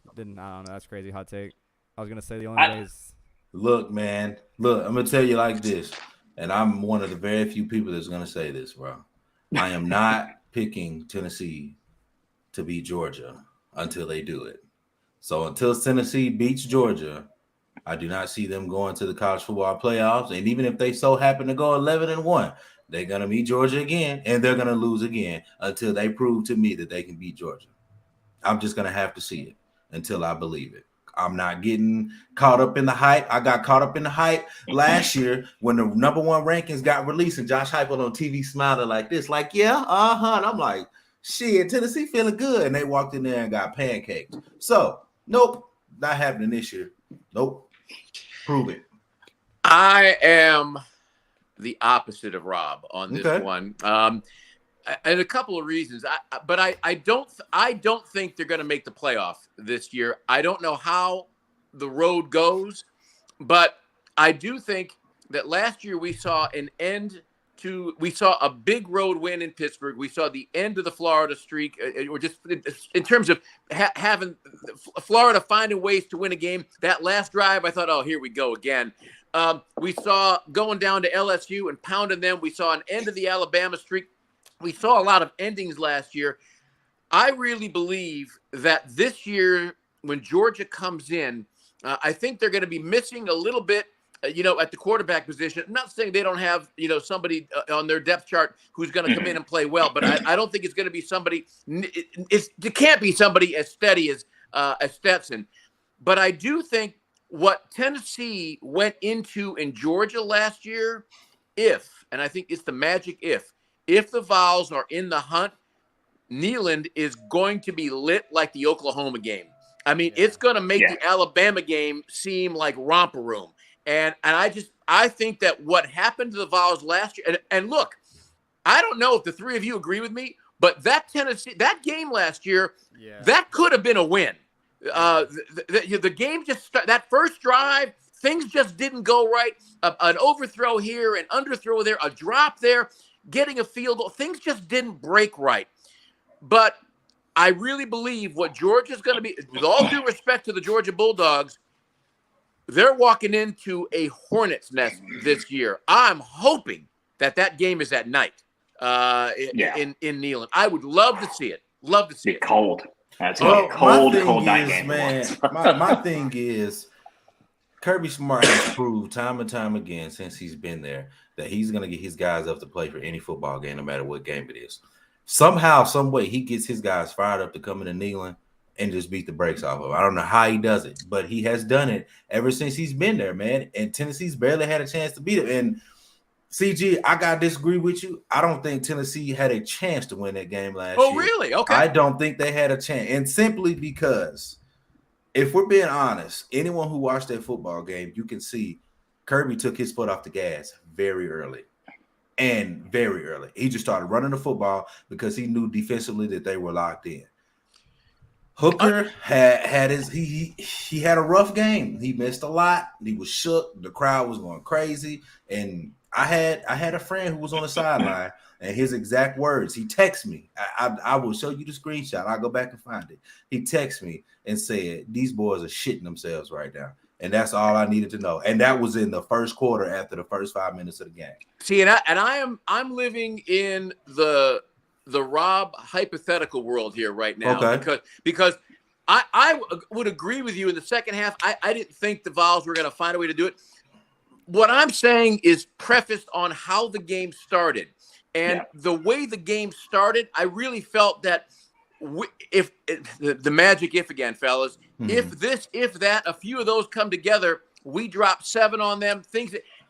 I don't know. That's crazy hot take. I was going to say the only way is. Look, man. Look, I'm going to tell you like this. And I'm one of the very few people that's going to say this, bro. I am not picking Tennessee to beat Georgia until they do it. So until Tennessee beats Georgia, I do not see them going to the college football playoffs. And even if they so happen to go 11-1, they're going to meet Georgia again, and they're going to lose again until they prove to me that they can beat Georgia. I'm just going to have to see it until I believe it. I'm not getting caught up in the hype. I got caught up in the hype last year when the number 1 rankings got released and Josh Heupel on TV smiling like this, like, yeah, and I'm like, shit, Tennessee feeling good. And they walked in there and got pancaked. So, nope, not happening this year. Nope. Prove it. I am the opposite of Rob on this one. And a couple of reasons. I don't think they're going to make the playoff this year. I don't know how the road goes, but I do think that last year we saw an end we saw a big road win in Pittsburgh. We saw the end of the Florida streak, or just in terms of having Florida finding ways to win a game. That last drive, I thought, oh, here we go again. We saw going down to LSU and pounding them. We saw an end of the Alabama streak. We saw a lot of endings last year. I really believe that this year, when Georgia comes in, I think they're going to be missing a little bit, at the quarterback position. I'm not saying they don't have, somebody on their depth chart who's going to come in and play well, but I don't think it's going to be somebody. It can't be somebody as steady as Stetson. But I do think what Tennessee went into in Georgia last year, and I think it's the magic if the Vols are in the hunt, Neyland is going to be lit like the Oklahoma game. I mean, it's going to make the Alabama game seem like romper room. And I think that what happened to the Vols last year, and look, I don't know if the three of you agree with me, but that game last year, that could have been a win. The game that first drive, things just didn't go right. An overthrow here, an underthrow there, a drop there, getting a field goal. Things just didn't break right. But I really believe what Georgia's going to be, with all due respect to the Georgia Bulldogs, they're walking into a hornet's nest this year. I'm hoping that game is at night in Neyland. I would love to see it. Love to see it. Cold. That's a cold night game. Man, my thing is, Kirby Smart has proved time and time again since he's been there that he's going to get his guys up to play for any football game, no matter what game it is. Somehow, some way, he gets his guys fired up to come into Neyland and just beat the brakes off of. I don't know how he does it, but he has done it ever since he's been there, man. And Tennessee's barely had a chance to beat him. And CG, I gotta disagree with you. I don't think Tennessee had a chance to win that game last year. Oh, really? Okay. I don't think they had a chance. And simply because, if we're being honest, anyone who watched that football game, you can see Kirby took his foot off the gas very early. And very early. He just started running the football because he knew defensively that they were locked in. Hooker had he had a rough game. He missed a lot. He was shook. The crowd was going crazy. And I had a friend who was on the sideline, and his exact words, he texted me. I will show you the screenshot. I'll go back and find it. He texted me and said, "These boys are shitting themselves right now." And that's all I needed to know. And that was in the first quarter after the first 5 minutes of the game. See, I'm living in the Rob hypothetical world here right now. Okay. Because I would agree with you in the second half. I didn't think the Vols were going to find a way to do it. What I'm saying is prefaced on how the game started. And the way the game started, I really felt that if the magic if again, fellas, if this, if that, a few of those come together, we drop 7 on them,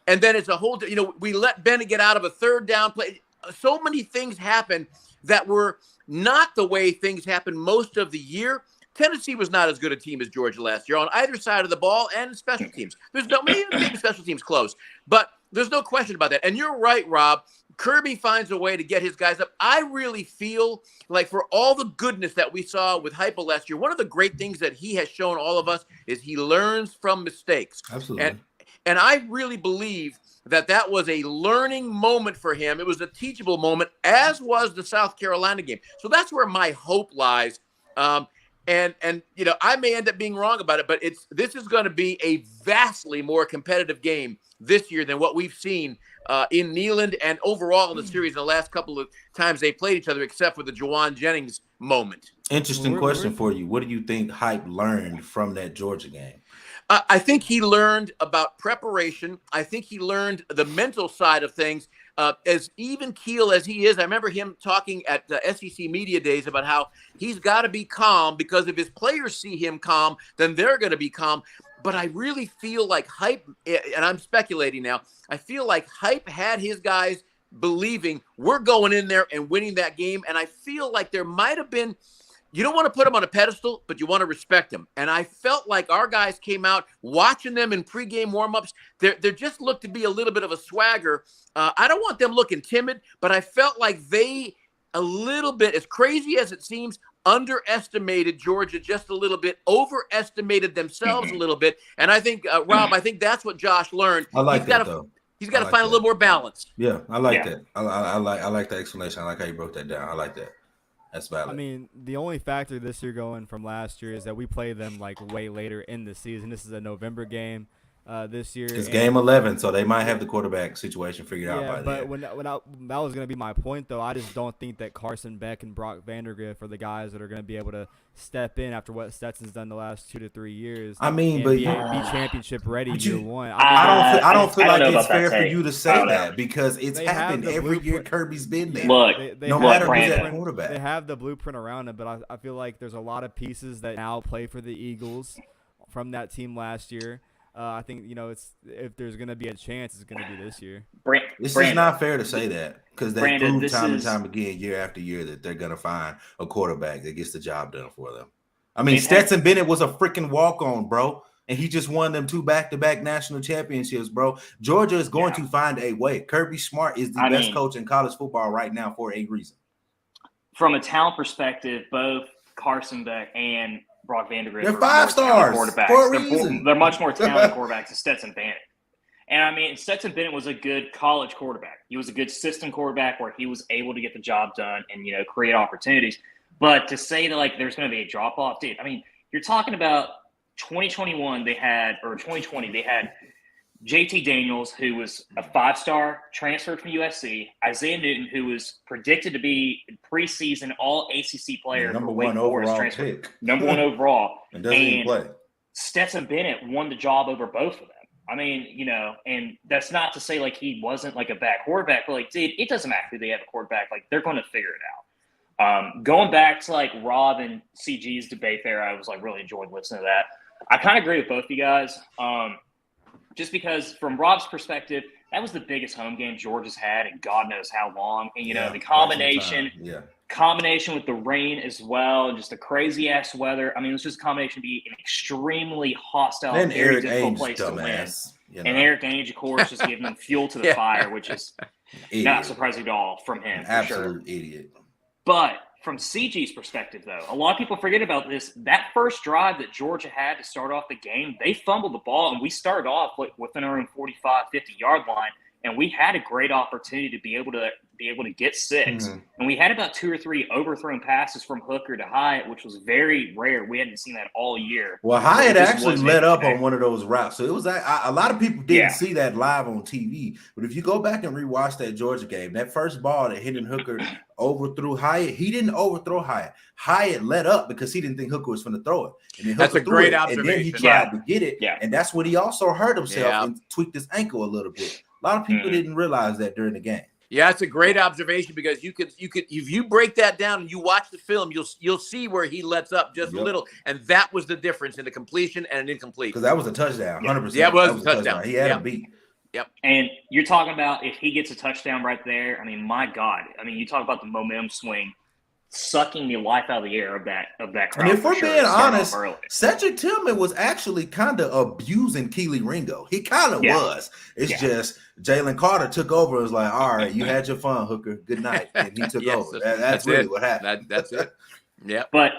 and then it's a whole, we let Bennett get out of a third down play. So many things happen that were not the way things happened most of the year. Tennessee was not as good a team as Georgia last year on either side of the ball and special teams. There's no maybe special teams close, but there's no question about that. And you're right, Rob. Kirby finds a way to get his guys up. I really feel like for all the goodness that we saw with Heupel last year, one of the great things that he has shown all of us is he learns from mistakes. Absolutely. And I really believe that was a learning moment for him. It was a teachable moment, as was the South Carolina game. So that's where my hope lies. And I may end up being wrong about it, but this is going to be a vastly more competitive game this year than what we've seen in Neyland and overall in the series in the last couple of times they played each other, except for the Jawan Jennings moment. Interesting question for you. What do you think Hype learned from that Georgia game? I think he learned about preparation. I think he learned the mental side of things. As even keel as he is, I remember him talking at the SEC Media Days about how he's got to be calm because if his players see him calm, then they're going to be calm. But I really feel like Hype, and I'm speculating now, I feel like Hype had his guys believing we're going in there and winning that game. And I feel like there might have been, you don't want to put them on a pedestal, but you want to respect them. And I felt like our guys came out watching them in pregame warmups. There just looked to be a little bit of a swagger. I don't want them looking timid, but I felt like they, a little bit, as crazy as it seems, underestimated Georgia just a little bit, overestimated themselves a little bit. And I think, Rob, I think that's what Josh learned. I like that, though. He's got to like find that. a little more balance. Yeah, I like that. I like the explanation. I like how you broke that down. I like that. That's valid. I mean, the only factor this year going from last year is that we play them like way later in the season. This is a November game this year. It's game 11, so they might have the quarterback situation figured out by but then. that was going to be my point, though. I just don't think that Carson Beck and Brock Vandagriff are the guys that are going to be able to step in after what Stetson's done the last 2 to 3 years. I mean, and but be championship ready year one. I don't feel like it's fair for take. you to say that because it's happened every year. Kirby's been there. Look, no matter who's at quarterback, they have the blueprint around him, but I feel like there's a lot of pieces that now play for the Eagles from that team last year. I think, if there's going to be a chance, it's going to be this year. It's just not fair to say that because they prove time and time again, year after year, that they're going to find a quarterback that gets the job done for them. I mean, Stetson Bennett was a freaking walk-on, bro, and he just won them 2 back-to-back national championships, bro. Georgia is going to find a way. Kirby Smart is the best coach in college football right now for a reason. From a talent perspective, both Carson Beck and Brock Vandagriff. They're 5-stars for a reason. They're much more talented quarterbacks than Stetson Bennett. And I mean, Stetson Bennett was a good college quarterback. He was a good system quarterback where he was able to get the job done and, create opportunities. But to say that there's going to be a drop off, dude, I mean, you're talking about 2020, they had JT Daniels, who was a 5-star transfer from USC, Isaiah Newton, who was predicted to be preseason all ACC player, number 1 overall pick, number 1 overall, and doesn't even play. Stetson Bennett won the job over both of them. I mean, and that's not to say he wasn't a bad quarterback, but dude, it doesn't matter who they have a quarterback. They're going to figure it out. Going back to Rob and CG's debate there, I was really enjoying listening to that. I kind of agree with both of you guys. Just because from Rob's perspective, that was the biggest home game Georgia's had in God knows how long. And, the combination with the rain as well, and just the crazy ass weather. I mean, it was just a combination to be an extremely hostile, very difficult place to win. And Eric Ainge, of course, just giving them fuel to the fire, which is not surprising at all from him. Absolute idiot. But from CG's perspective, though, a lot of people forget about this. That first drive that Georgia had to start off the game, they fumbled the ball, and we started off within our own 45, 50-yard line, and we had a great opportunity to be able to get 6. Mm-hmm. And we had about 2 or 3 overthrown passes from Hooker to Hyatt, which was very rare. We hadn't seen that all year. Well, Hyatt actually let up on one of those routes. So it was a lot of people didn't see that live on TV. But if you go back and rewatch that Georgia game, that first ball that Hendon Hooker overthrew Hyatt, he didn't overthrow Hyatt. Hyatt let up because he didn't think Hooker was going to throw it. And then Hooker that's a great observation. And then he tried to get it. Yeah. And that's when he also hurt himself and tweaked his ankle a little bit. A lot of people didn't realize that during the game. Yeah, it's a great observation because you could if you break that down and you watch the film, you'll see where he lets up just a little, and that was the difference in a completion and an incomplete. Because that was a touchdown, 100%. Yeah, it was a touchdown. He had a beat. Yep. And you're talking about if he gets a touchdown right there, I mean, my God. I mean, you talk about the momentum swing, sucking the life out of the air of that crowd. And if we're being honest, Cedric Tillman was actually kind of abusing Keely Ringo. He kind of was. It's just Jalen Carter took over and was like, all right, you had your fun, Hooker. Good night. And he took over. That's really what happened. That's it. Yeah. But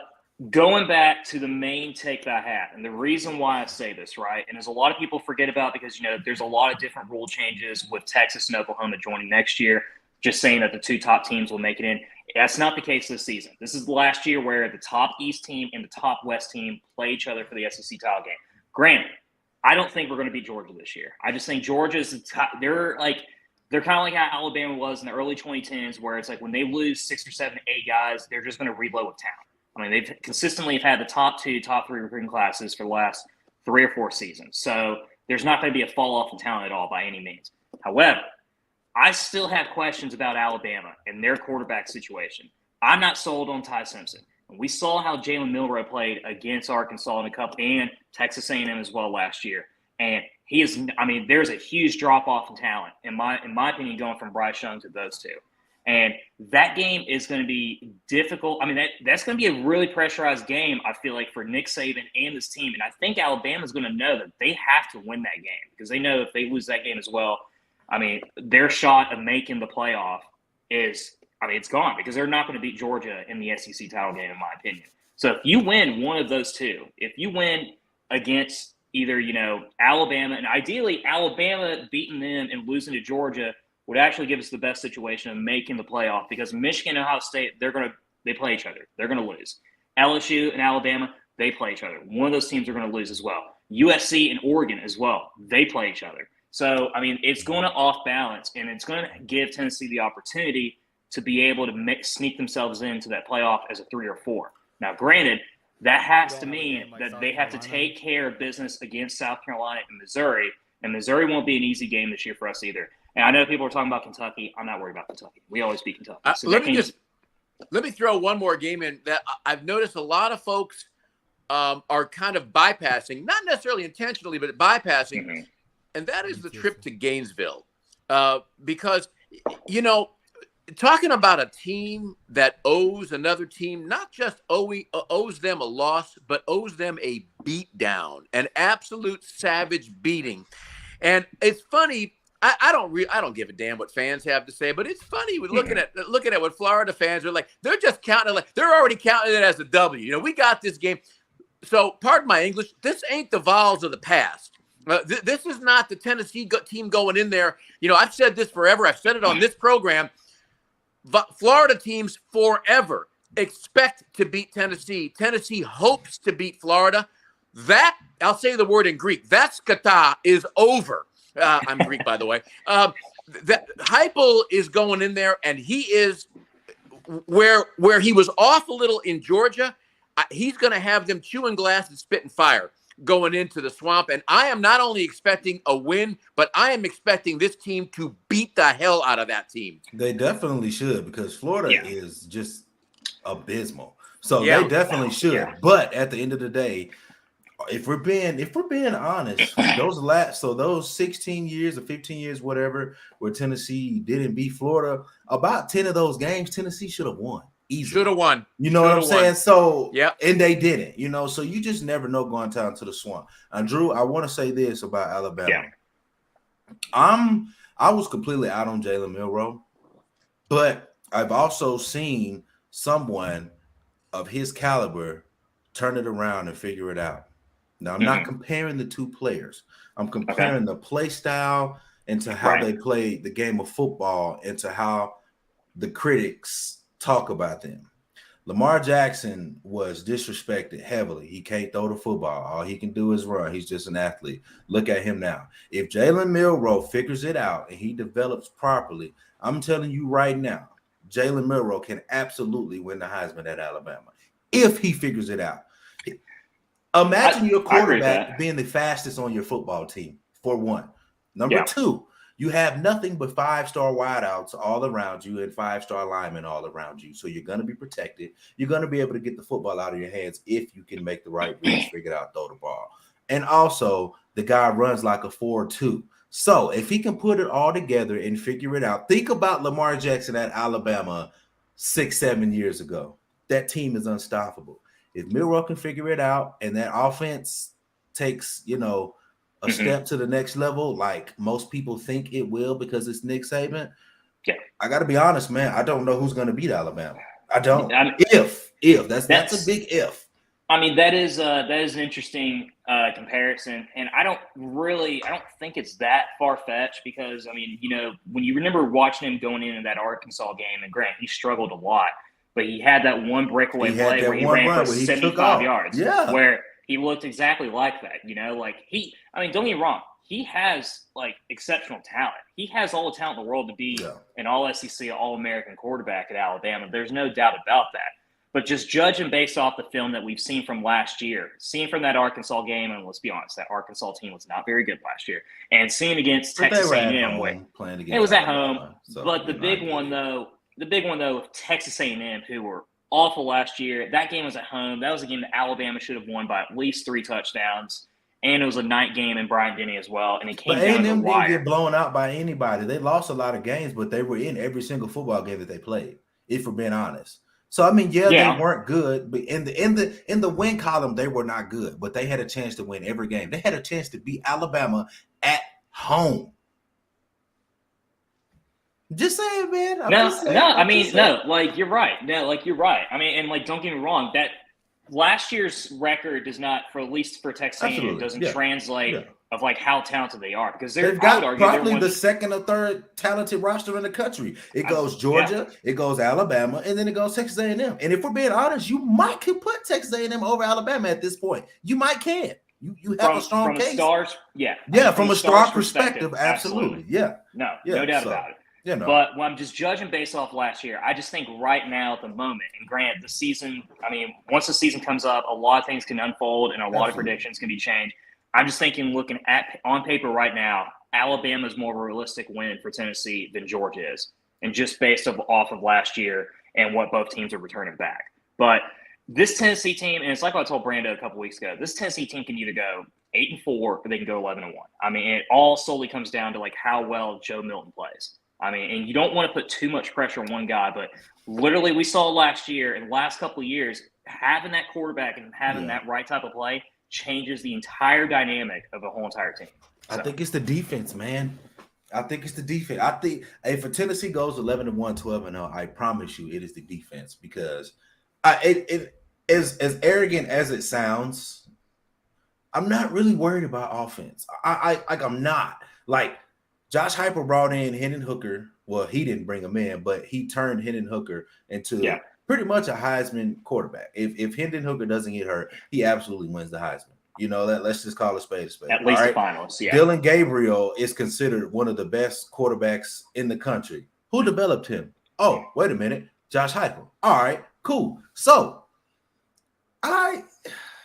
going back to the main take that I had, and the reason why I say this, right, and there's a lot of people forget about because, there's a lot of different rule changes with Texas and Oklahoma joining next year, just saying that the 2 top teams will make it in. That's not the case this season. This is the last year where the top East team and the top West team play each other for the SEC title game. Granted, I don't think we're going to beat Georgia this year. I just think Georgia's they're kind of like how Alabama was in the early 2010s, where it's when they lose 6 or 7, 8 guys, they're just going to reload with talent. I mean, they've consistently had the top 2, top 3 recruiting classes for the last 3 or 4 seasons. So there's not going to be a fall off in talent at all by any means. However, I still have questions about Alabama and their quarterback situation. I'm not sold on Ty Simpson. We saw how Jalen Milroe played against Arkansas in the Cup and Texas A&M as well last year. And he is, I mean, there's a huge drop-off in talent, in my opinion, going from Bryce Young to those 2. And that game is going to be difficult. I mean, that's going to be a really pressurized game, I feel like, for Nick Saban and this team. And I think Alabama's going to know that they have to win that game because they know if they lose that game as well, I mean, their shot of making the playoff is, I mean, it's gone because they're not going to beat Georgia in the SEC title game, in my opinion. So if you win one of those 2, if you win against either, Alabama, and ideally Alabama beating them and losing to Georgia would actually give us the best situation of making the playoff, because Michigan and Ohio State, they play each other. They're going to lose. LSU and Alabama, they play each other. One of those teams are going to lose as well. USC and Oregon as well, they play each other. So, it's going to off balance, and it's going to give Tennessee the opportunity to be able to sneak themselves into that playoff as a 3 or 4. Now, granted, that has to mean that they have to take care of business against South Carolina and Missouri won't be an easy game this year for us either. And I know people are talking about Kentucky. I'm not worried about Kentucky. We always beat Kentucky. So let me throw one more game in that I've noticed a lot of folks are kind of bypassing, not necessarily intentionally, but bypassing, mm-hmm. and that is the trip to Gainesville. Because, talking about a team that owes another team, not just owes them a loss, but owes them a beatdown, an absolute savage beating. And it's funny. I don't give a damn what fans have to say, but it's funny with looking at what Florida fans are like. They're just counting, like they're already counting it as a W. We got this game. So, pardon my English, this ain't the Vols of the past. This is not the Tennessee team going in there. I've said this forever. I've said it on this program. Florida teams forever expect to beat Tennessee. Tennessee hopes to beat Florida. That, I'll say the word in Greek, that skata is over. I'm Greek, by the way. That Heupel is going in there, and he is where he was off a little in Georgia. He's going to have them chewing glass and spitting fire going into the swamp. And I am not only expecting a win, but I am expecting this team to beat the hell out of that team. They definitely should, because Florida is just abysmal. So they definitely should. Yeah. But at the end of the day, if we're being honest, those 16 years or 15 years, whatever, where Tennessee didn't beat Florida, about 10 of those games, Tennessee should have won. Easily. Should have won. You know what I'm saying? So, and they didn't, so you just never know going down to the swamp. And Drew, I want to say this about Alabama. Yeah. I was completely out on Jalen Milroe, but I've also seen someone of his caliber turn it around and figure it out. Now, I'm not comparing the two players. I'm comparing the play style into how they play the game of football, into how the critics talk about them. Lamar Jackson was disrespected heavily. He can't throw the football. All he can do is run. He's just an athlete. Look at him now. If Jalen Milroe figures it out and he develops properly, I'm telling you right now, Jalen Milroe can absolutely win the Heisman at Alabama if he figures it out. Imagine your quarterback being the fastest on your football team, for one. Number two, you have nothing but 5-star wideouts all around you and 5-star linemen all around you. So you're going to be protected. You're going to be able to get the football out of your hands if you can make the right reads, figure it out, throw the ball. And also, the guy runs like a 4-2. So if he can put it all together and figure it out, think about Lamar Jackson at Alabama 6-7 years ago. That team is unstoppable. If Milroe can figure it out and that offense takes, a step to the next level, like most people think it will because it's Nick Saban. Yeah, I got to be honest, man. I don't know who's going to beat Alabama. I don't. If that's a big if. That is an interesting comparison, and I don't think it's that far fetched because when you remember watching him going into that Arkansas game, and Grant, he struggled a lot, but he had that one breakaway play where he ran for 75 yards, where he looked exactly like that, don't get me wrong. He has exceptional talent. He has all the talent in the world to be an all SEC, all-American quarterback at Alabama. There's no doubt about that. But just judging based off the film that we've seen from last year, seeing from that Arkansas game, and let's be honest, that Arkansas team was not very good last year. And seeing against Texas A&M, it was at home. But the big one though, Texas A&M, who were awful last year. That game was at home. That was a game that Alabama should have won by at least 3 touchdowns. And it was a night game in Bryant-Denny as well. And it came down to the wire. Didn't get blown out by anybody. They lost a lot of games, but they were in every single football game that they played, if we're being honest. So they weren't good, but in the win column, they were not good. But they had a chance to win every game. They had a chance to beat Alabama at home. Just saying, man. You're right. No, you're right. Don't get me wrong. last year's record does not, for at least for Texas A&M, doesn't translate of like how talented they are, because they've got probably the second or third talented roster in the country. It goes Georgia, it goes Alabama, and then it goes Texas A&M. And if we're being honest, you might can put Texas A&M over Alabama at this point. You might can. You have a strong case. Stars, from a star perspective, absolutely. No doubt about it. You know. But when I'm just judging based off last year, I just think right now at the moment, and granted, the season, I mean, once the season comes up, a lot of things can unfold and a lot of predictions can be changed. I'm just thinking, looking at on paper right now, Alabama's more of a realistic win for Tennessee than Georgia is, and just based off of last year and what both teams are returning back. But this Tennessee team, and it's like what I told Brando a couple weeks ago, this Tennessee team can either go 8-4 or they can go 11-1. I mean, it all solely comes down to like how well Joe Milton plays. I mean, and you don't want to put too much pressure on one guy, but literally we saw last year and the last couple of years, having that quarterback and having that right type of play changes the entire dynamic of a whole entire team. So. I think it's the defense, man. I think it's the defense. I think if a Tennessee goes 11-1, 12-0, I promise you it is the defense, because as arrogant as it sounds, I'm not really worried about offense. I'm not. Like, Josh Heupel brought in Hendon Hooker. Well, he didn't bring him in, but he turned Hendon Hooker into pretty much a Heisman quarterback. If Hendon Hooker doesn't get hurt, he absolutely wins the Heisman. You know, let's just call a spade a spade. At least the finals, Dylan Gabriel is considered one of the best quarterbacks in the country. Who developed him? Oh, wait a minute. Josh Heupel. All right, cool. So,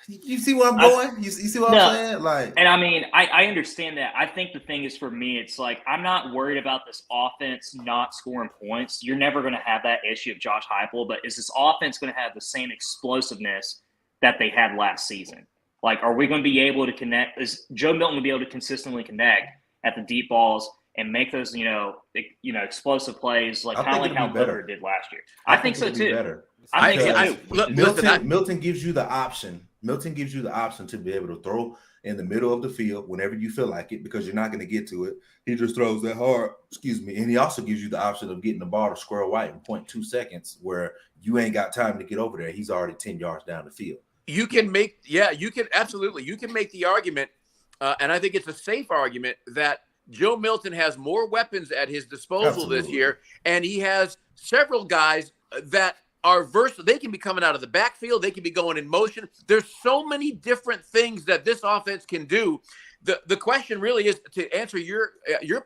you see where I'm going? You see what I'm saying? Like, and I mean, I understand that. I think the thing is, for me, it's like I'm not worried about this offense not scoring points. You're never going to have that issue of Josh Heupel, but is this offense going to have the same explosiveness that they had last season? Like, are we going to be able to connect? Is Joe Milton going to be able to consistently connect at the deep balls and make those, explosive plays, like kind of like how Booker did last year? I think so too. Better. I think so too. Milton gives you the option. Milton gives you the option to be able to throw in the middle of the field whenever you feel like it, because you're not going to get to it. He just throws that hard, and he also gives you the option of getting the ball to square white in 0.2 seconds where you ain't got time to get over there. He's already 10 yards down the field. You can make the argument, and I think it's a safe argument, that Joe Milton has more weapons at his disposal this year, and he has several guys that are versatile. They can be coming out of the backfield. They can be going in motion. There's so many different things that this offense can do. The question really is, to answer your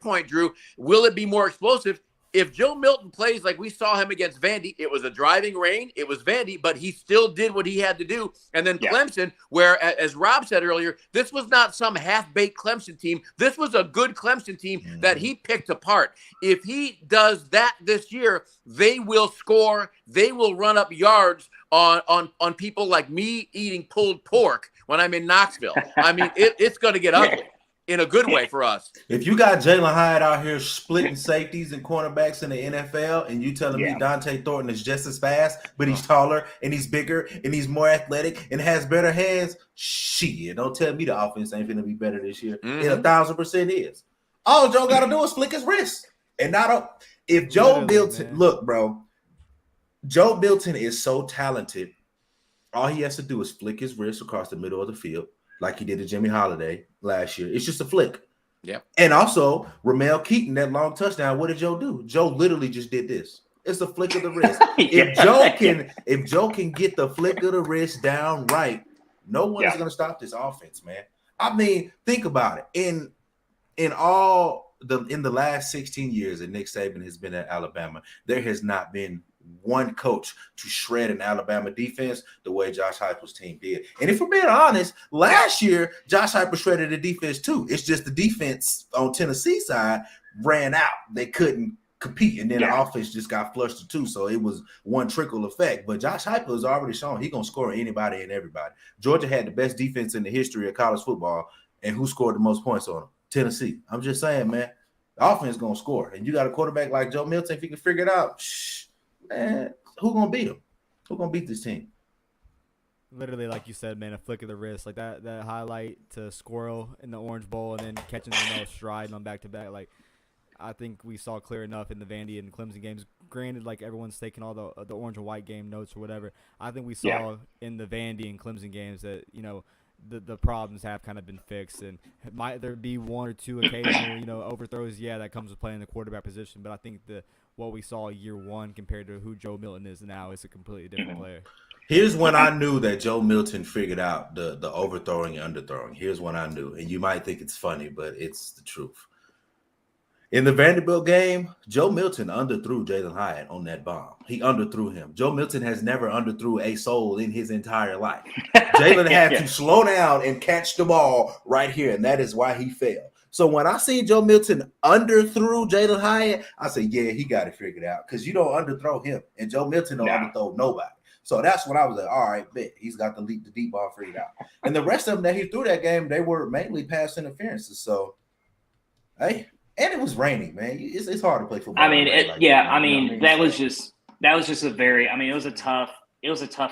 point, Drew, will it be more explosive? If Joe Milton plays like we saw him against Vandy, it was a driving rain. It was Vandy, but he still did what he had to do. And then Clemson, where, as Rob said earlier, this was not some half-baked Clemson team. This was a good Clemson team that he picked apart. If he does that this year, they will score. They will run up yards on people like me eating pulled pork when I'm in Knoxville. I mean, it's going to get ugly. In a good way for us. If you got Jalen Hyatt out here splitting safeties and cornerbacks in the NFL, and you telling me Dante Thornton is just as fast, but he's taller and he's bigger and he's more athletic and has better hands, shit, don't tell me the offense ain't going to be better this year. It 1,000% is. All Joe got to do is flick his wrist. And not if Joe Milton, look, bro, Joe Milton is so talented. All he has to do is flick his wrist across the middle of the field, like he did to Jimmy Holiday last year. It's just a flick. Yep. And also, Ramel Keaton, that long touchdown, what did Joe do? Joe literally just did this. It's a flick of the wrist. If Joe can get the flick of the wrist down right, no one is going to stop this offense, man. I mean, think about it. In the last 16 years that Nick Saban has been at Alabama, there has not been one coach to shred an Alabama defense the way Josh Heupel's team did. And if we're being honest, last year, Josh Heupel shredded the defense too. It's just the defense on Tennessee side ran out. They couldn't compete, and then the offense just got flushed too. So it was one trickle effect. But Josh Heupel has already shown he's going to score anybody and everybody. Georgia had the best defense in the history of college football, and who scored the most points on them? Tennessee. I'm just saying, man, the offense is going to score. And you got a quarterback like Joe Milton, if he can figure it out, man, who gonna beat him? Who gonna beat this team? Literally, like you said, man, a flick of the wrist, like that highlight to Squirrel in the Orange Bowl, and then catching stride on back to back. Like, I think we saw clear enough in the Vandy and Clemson games. Granted, like everyone's taking all the orange and white game notes or whatever. I think we saw in the Vandy and Clemson games that the problems have kind of been fixed, and might there be one or two occasional overthrows? Yeah, that comes with playing the quarterback position. But I think what we saw year one compared to who Joe Milton is now is a completely different player. Here's when I knew that Joe Milton figured out the overthrowing and underthrowing. Here's when I knew, and you might think it's funny, but it's the truth. In the Vanderbilt game, Joe Milton underthrew Jalen Hyatt on that bomb. He underthrew him. Joe Milton has never underthrew a soul in his entire life. Jalen had to slow down and catch the ball right here, and that is why he failed. So when I see Joe Milton underthrew Jalen Hyatt, I say, yeah, he got it figured out because you don't underthrow him, and Joe Milton don't underthrow nobody. So that's when I was like, all right, bet he's got the deep ball figured out. And the rest of them that he threw that game, they were mainly pass interferences. So, hey. And it was raining, man. It's hard to play football. I mean, that was just a very. I mean, it was a tough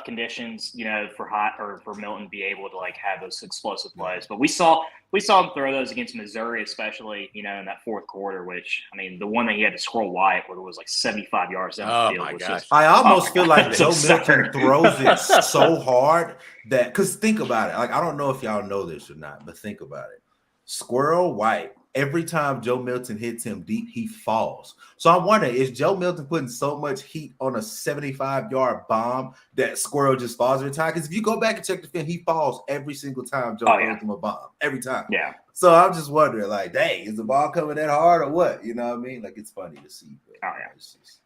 conditions, for Milton to be able to like have those explosive plays. But we saw him throw those against Missouri, especially in that fourth quarter. Which I mean, the one that he had to scroll wide, where it was like 75 yards down the field. My gosh! I almost feel like Joe Milton throws it so hard that because think about it. Like I don't know if y'all know this or not, but think about it. Squirrel White. Every time Joe Milton hits him deep, he falls. So I'm wondering, is Joe Milton putting so much heat on a 75-yard bomb that Squirrel just falls every time? Because if you go back and check the film, he falls every single time Joe throws him a bomb. Every time. Yeah. So I'm just wondering, like, dang, is the ball coming that hard or what? You know what I mean? Like, it's funny to see. But, it's just,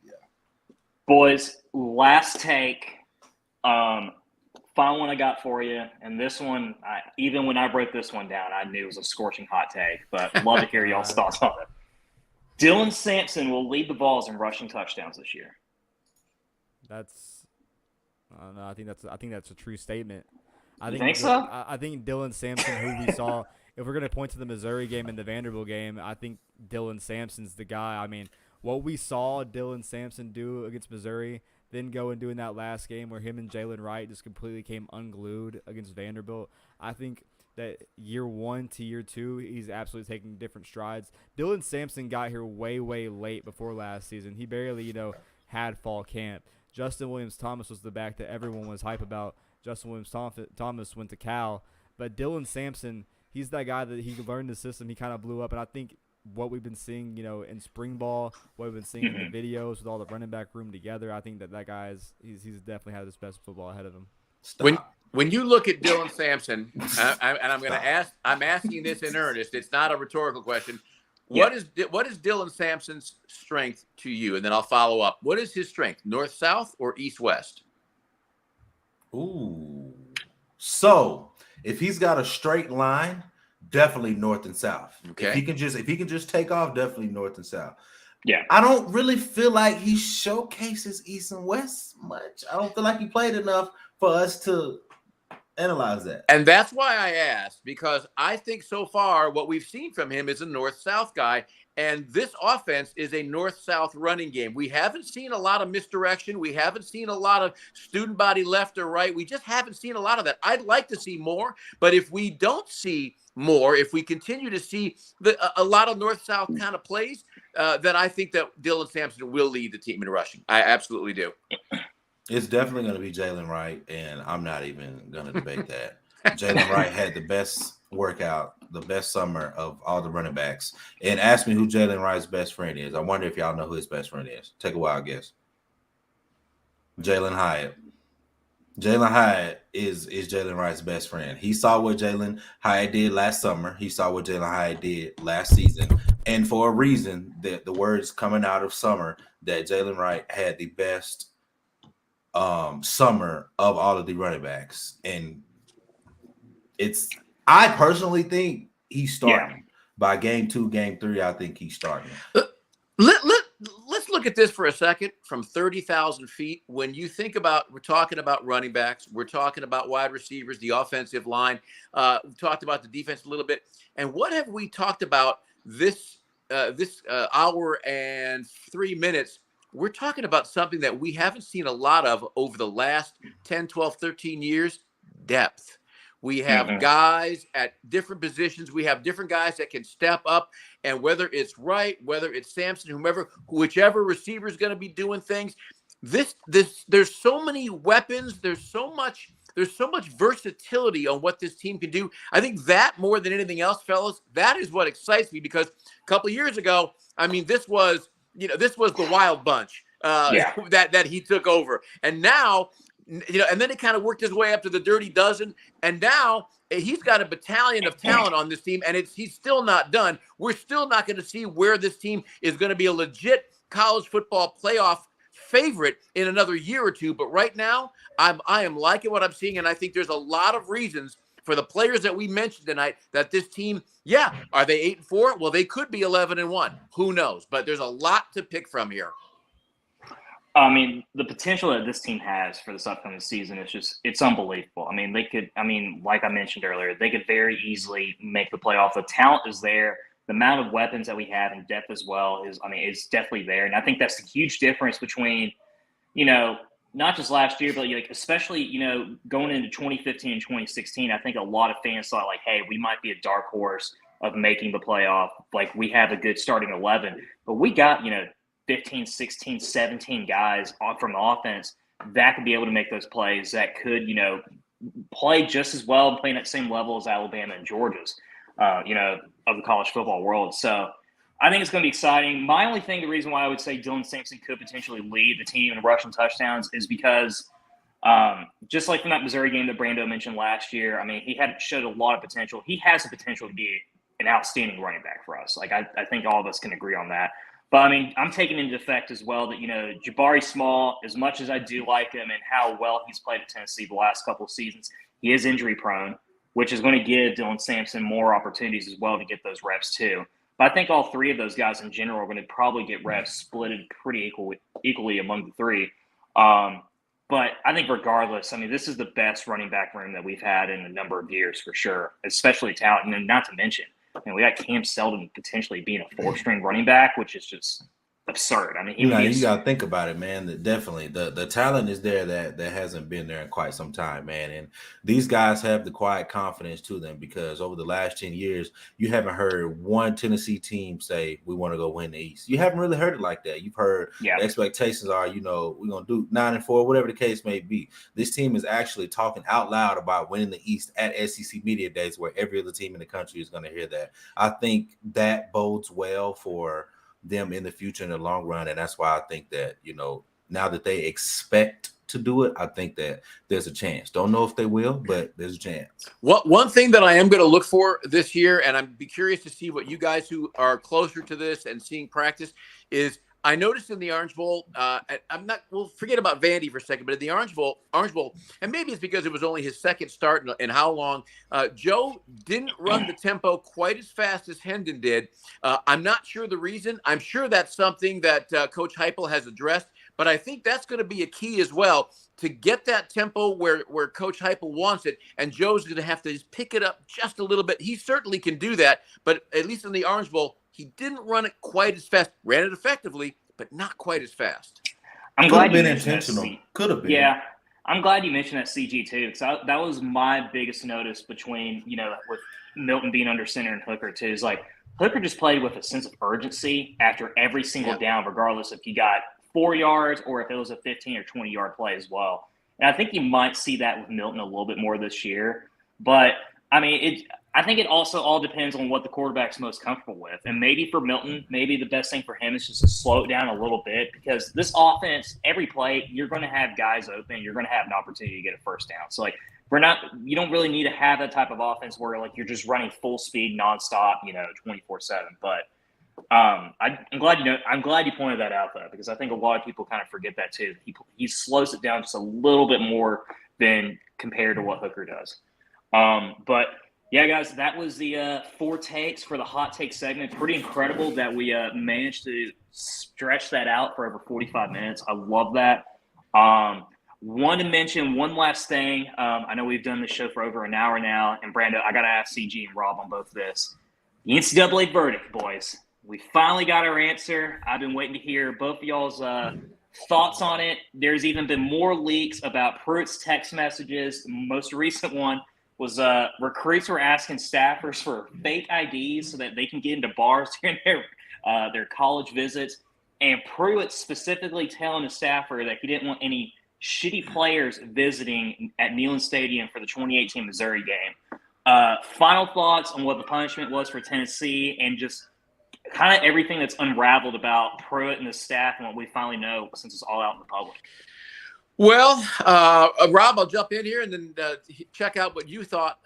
Boys, last take. Final one I got for you, and this one, even when I wrote this one down, I knew it was a scorching hot take, but I'd love to hear y'all's thoughts on it. Dylan Sampson will lead the Vols in rushing touchdowns this year. I don't know. I think that's a true statement. You think so? I think Dylan Sampson, who we saw, if we're going to point to the Missouri game and the Vanderbilt game, I think Dylan Sampson's the guy. I mean, what we saw Dylan Sampson do against Missouri, then go and do in that last game where him and Jalen Wright just completely came unglued against Vanderbilt. I think that year one to year two, he's absolutely taking different strides. Dylan Sampson got here way, way late before last season. He barely, had fall camp. Justin Williams-Thomas was the back that everyone was hype about. Justin Williams-Thomas went to Cal. But Dylan Sampson, he's that guy that he learned the system. He kind of blew up. And I think what we've been seeing, in spring ball, what we've been seeing in the videos with all the running back room together, I think that guy he's definitely had his best football ahead of him. When you look at Dylan Sampson, I'm asking this in earnest. It's not a rhetorical question. What is Dylan Sampson's strength to you? And then I'll follow up. What is his strength? North, south, or east, west? Ooh. So if he's got a straight line, definitely north and south. Okay. If he can just take off, definitely north and south. Yeah. I don't really feel like he showcases east and west much. I don't feel like he played enough for us to analyze that. And that's why I asked, because I think so far what we've seen from him is a north-south guy, and this offense is a north-south running game. We haven't seen a lot of misdirection. We haven't seen a lot of student body left or right. We just haven't seen a lot of that. I'd like to see more, but if we don't see more, if we continue to see a lot of north-south kind of plays, then I think that Dylan Sampson will lead the team in rushing. I absolutely do. It's definitely going to be Jalen Wright, and I'm not even going to debate that. Jalen Wright had the best workout, the best summer of all the running backs. And ask me who Jalen Wright's best friend is. I wonder if y'all know who his best friend is. Take a wild guess. Jalen Hyatt. Jalen Hyatt is Jalen Wright's best friend. He saw what Jalen Hyatt did last summer. He saw what Jalen Hyatt did last season. And for a reason, that the words coming out of summer that Jalen Wright had the best summer of all of the running backs. And I personally think he's starting. By game 2, game 3, I think he's starting. Let's look at this for a second from 30,000 feet. When you think about, we're talking about running backs, we're talking about wide receivers, the offensive line, we talked about the defense a little bit. And what have we talked about this hour and 3 minutes? We're talking about something that we haven't seen a lot of over the last 10, 12, 13 years, depth. We have guys at different positions. We have different guys that can step up. And whether it's Wright, whether it's Sampson, whichever receiver is going to be doing things, there's so many weapons. There's so much versatility on what this team can do. I think that more than anything else, fellas, that is what excites me, because a couple of years ago, I mean, this was the wild bunch that he took over. And now, and then he kind of worked his way up to the dirty dozen. And now he's got a battalion of talent on this team, and he's still not done. We're still not going to see where this team is going to be a legit college football playoff favorite in another year or two. But right now, I am liking what I'm seeing, and I think there's a lot of reasons for the players that we mentioned tonight that this team, are they 8-4? Well, they could be 11-1. Who knows? But there's a lot to pick from here. I mean, the potential that this team has for this upcoming season is it's unbelievable. I mean, like I mentioned earlier, they could very easily make the playoff. The talent is there. The amount of weapons that we have in depth as well is definitely there. And I think that's the huge difference between, not just last year, but especially, going into 2015 and 2016, I think a lot of fans thought hey, we might be a dark horse of making the playoff. We have a good starting 11, but we got, 15, 16, 17 guys from the offense that could be able to make those plays, that could, play just as well and play at the same level as Alabama and Georgia's, of the college football world. So I think it's going to be exciting. My only thing, the reason why I would say Dylan Sampson could potentially lead the team in rushing touchdowns is because just like from that Missouri game that Brando mentioned last year, he showed a lot of potential. He has the potential to be an outstanding running back for us. I think all of us can agree on that. But, I'm taking into effect as well that, Jabari Small, as much as I do like him and how well he's played at Tennessee the last couple of seasons, he is injury prone, which is going to give Dylan Sampson more opportunities as well to get those reps too. But I think all three of those guys in general are going to probably get reps splitted pretty equally among the three. But I think regardless, this is the best running back room that we've had in a number of years for sure, especially talent. And not to mention, we got Cam Seldon potentially being a 4-string running back, which is just absurd. You got to think about it, man. Definitely the talent is there that hasn't been there in quite some time, man. And these guys have the quiet confidence to them, because over the last 10 years, you haven't heard one Tennessee team say, we want to go win the East. You haven't really heard it like that. You've heard the expectations are, we're going to do 9-4, whatever the case may be. This team is actually talking out loud about winning the East at SEC Media Days, where every other team in the country is going to hear that. I think that bodes well for them in the future, in the long run. And that's why I think that, now that they expect to do it, I think that there's a chance. Don't know if they will, but there's a chance. One thing that I am going to look for this year, and I'm be curious to see what you guys who are closer to this and seeing practice, is I noticed in the Orange Bowl, we'll forget about Vandy for a second, but in the Orange Bowl, and maybe it's because it was only his second start in how long, Joe didn't run the tempo quite as fast as Hendon did. I'm not sure the reason. I'm sure that's something that Coach Heupel has addressed, but I think that's going to be a key as well to get that tempo where Coach Heupel wants it, and Joe's going to have to just pick it up just a little bit. He certainly can do that, but at least in the Orange Bowl, he didn't run it quite as fast. Ran it effectively, but not quite as fast. I'm glad you mentioned intentional. Could have been. Yeah, I'm glad you mentioned that CG too, because that was my biggest notice between with Milton being under center and Hooker too. Is Hooker just played with a sense of urgency after every single down, regardless if he got 4 yards or if it was a 15 or 20 yard play as well. And I think you might see that with Milton a little bit more this year, but I think it also all depends on what the quarterback's most comfortable with. And maybe for Milton, maybe the best thing for him is just to slow it down a little bit, because this offense, every play, you're going to have guys open. You're going to have an opportunity to get a first down. So, you don't really need to have that type of offense where, you're just running full speed nonstop, 24/7. But I'm glad you pointed that out, though, because I think a lot of people kind of forget that too. He slows it down just a little bit more than compared to what Hooker does. But yeah, guys, that was the 4 takes for the hot take segment. Pretty incredible that we managed to stretch that out for over 45 minutes. I love that. Want to mention one last thing. I know we've done this show for over an hour now, and Brando, I got to ask CG and Rob on both of this. The NCAA verdict, boys. We finally got our answer. I've been waiting to hear both of y'all's thoughts on it. There's even been more leaks about Pruitt's text messages. The most recent one was recruits were asking staffers for fake IDs so that they can get into bars during their college visits. And Pruitt specifically telling the staffer that he didn't want any shitty players visiting at Neyland Stadium for the 2018 Missouri game. Final thoughts on what the punishment was for Tennessee and just kind of everything that's unraveled about Pruitt and the staff and what we finally know since it's all out in the public. Well, Rob, I'll jump in here and then check out what you thought.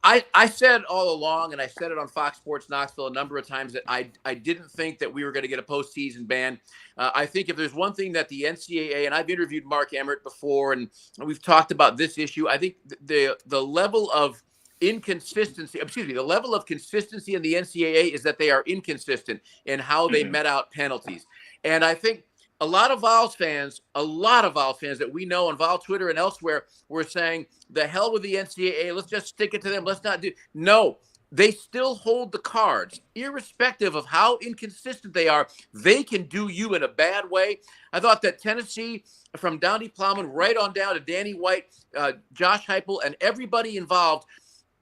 I said all along, and I said it on Fox Sports Knoxville a number of times, that I didn't think that we were going to get a postseason ban. I think if there's one thing that the NCAA, and I've interviewed Mark Emmert before, and we've talked about this issue, I think the level of inconsistency, the level of consistency in the NCAA is that they are inconsistent in how they met out penalties. And I think a lot of Vols fans that we know on Vol Twitter and elsewhere were saying, the hell with the NCAA, let's just stick it to them. Let's not do. No, they still hold the cards. Irrespective of how inconsistent they are, they can do you in a bad way. I thought that Tennessee, from Donnie Plowman right on down to Danny White, Josh Heupel, and everybody involved,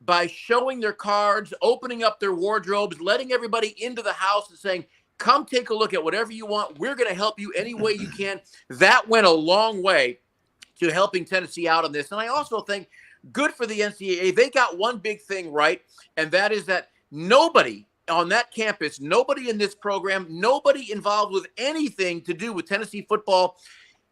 by showing their cards, opening up their wardrobes, letting everybody into the house and saying, come take a look at whatever you want. We're going to help you any way you can. That went a long way to helping Tennessee out on this. And I also think good for the NCAA. They got one big thing right, and that is that nobody on that campus, nobody in this program, nobody involved with anything to do with Tennessee football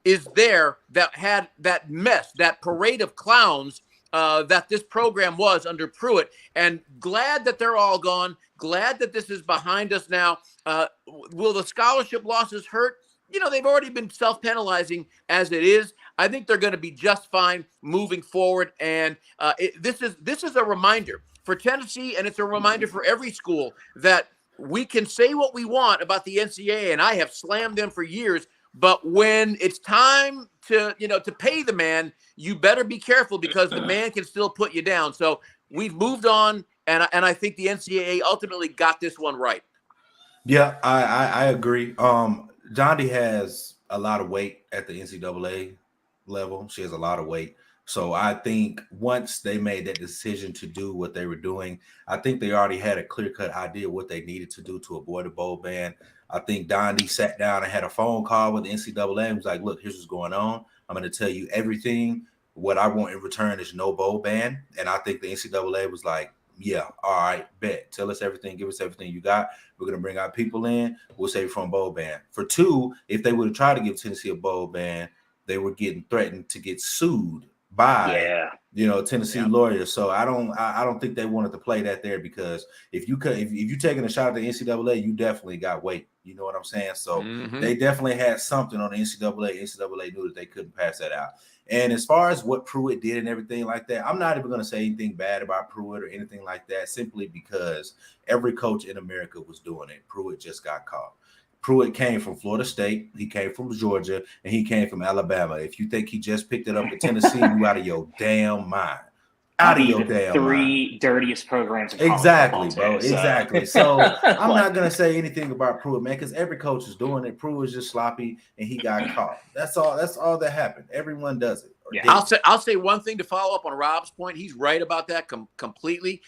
is there that had that mess, that parade of clowns that this program was under Pruitt. And glad that they're all gone. Glad that this is behind us now. Will the scholarship losses hurt? You know, they've already been self-penalizing as it is. I think they're going to be just fine moving forward. And this is a reminder for Tennessee, and it's a reminder for every school that we can say what we want about the NCAA, and I have slammed them for years. But when it's time to pay the man, you better be careful, because the man can still put you down. So we've moved on, and I think the NCAA ultimately got this one right. Yeah, I agree. Dondi has a lot of weight at the NCAA level. She has a lot of weight. So I think once they made that decision to do what they were doing, I think they already had a clear-cut idea what they needed to do to avoid a bowl ban. I think Dondi sat down and had a phone call with the NCAA and was like, look, here's what's going on. I'm going to tell you everything. What I want in return is no bowl ban. And I think the NCAA was like, yeah, all right, bet. Tell us everything. Give us everything you got. We're going to bring our people in. We'll save you from a bowl ban. For two, if they would have tried to give Tennessee a bowl ban, they were getting threatened to get sued by Tennessee lawyers. So I don't think they wanted to play that there, because if you taking a shot at the NCAA, you definitely got weight. You know what I'm saying? So they definitely had something on the NCAA. NCAA knew that they couldn't pass that out. And as far as what Pruitt did and everything like that, I'm not even going to say anything bad about Pruitt or anything like that, simply because every coach in America was doing it. Pruitt just got caught. Pruitt came from Florida State, he came from Georgia, and he came from Alabama. If you think he just picked it up in Tennessee, you out of your damn mind. Out of your damn mind. Three dirtiest programs in college exactly, football, bro. too, exactly. So I'm not gonna say anything about Pruitt, man, because every coach is doing it. Pruitt was just sloppy, and he got caught. That's all. That's all that happened. Everyone does it. Yeah. I'll say one thing to follow up on Rob's point. He's right about that completely.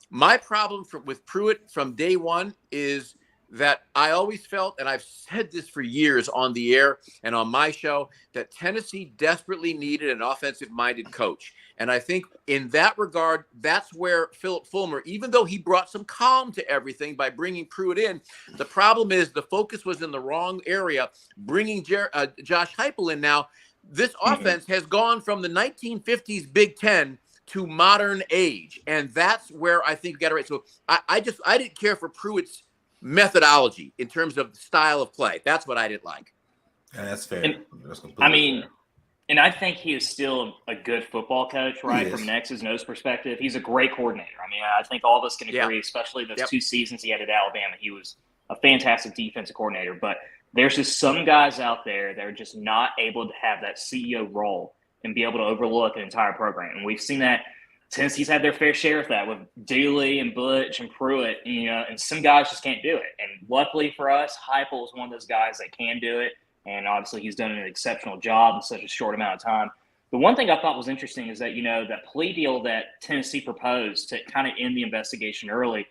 My problem with Pruitt from day one is that I always felt, and I've said this for years on the air and on my show, that Tennessee desperately needed an offensive-minded coach. And I think in that regard, that's where Philip Fulmer, even though he brought some calm to everything by bringing Pruitt in, the problem is the focus was in the wrong area. Bringing Josh Heupel in now, this offense has gone from the 1950s Big Ten to modern age. And that's where I think we got it right. So I didn't care for Pruitt's methodology in terms of style of play. That's what I didn't like. Yeah, that's fair. That's fair. And I think he is still a good football coach, right? From an X's and O's perspective, he's a great coordinator. I mean, I think all of us can agree, especially those 2 seasons he had at Alabama. He was a fantastic defensive coordinator. But there's just some guys out there that are just not able to have that CEO role and be able to overlook an entire program. And we've seen that. Tennessee's had their fair share of that with Dooley and Butch and Pruitt, and some guys just can't do it. And luckily for us, Heupel is one of those guys that can do it, and obviously he's done an exceptional job in such a short amount of time. The one thing I thought was interesting is that, that plea deal that Tennessee proposed to kind of end the investigation early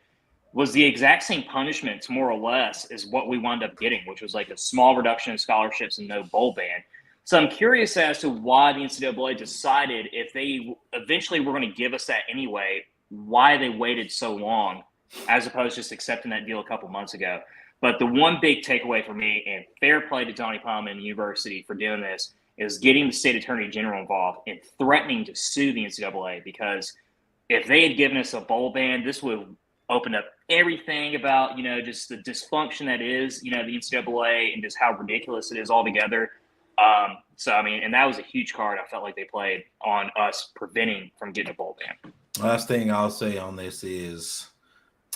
was the exact same punishments, more or less, as what we wound up getting, which was like a small reduction in scholarships and no bowl ban. So I'm curious as to why the NCAA decided, if they eventually were going to give us that anyway, why they waited so long as opposed to just accepting that deal a couple months ago. But the one big takeaway for me, and fair play to Donnie Palmer and the university for doing this, is getting the state attorney general involved and threatening to sue the NCAA, because if they had given us a bowl ban, this would have opened up everything about, just the dysfunction that is, the NCAA, and just how ridiculous it is altogether. So, I mean, and that was a huge card I felt like they played on us preventing from getting a bowl ban. Last thing I'll say on this is,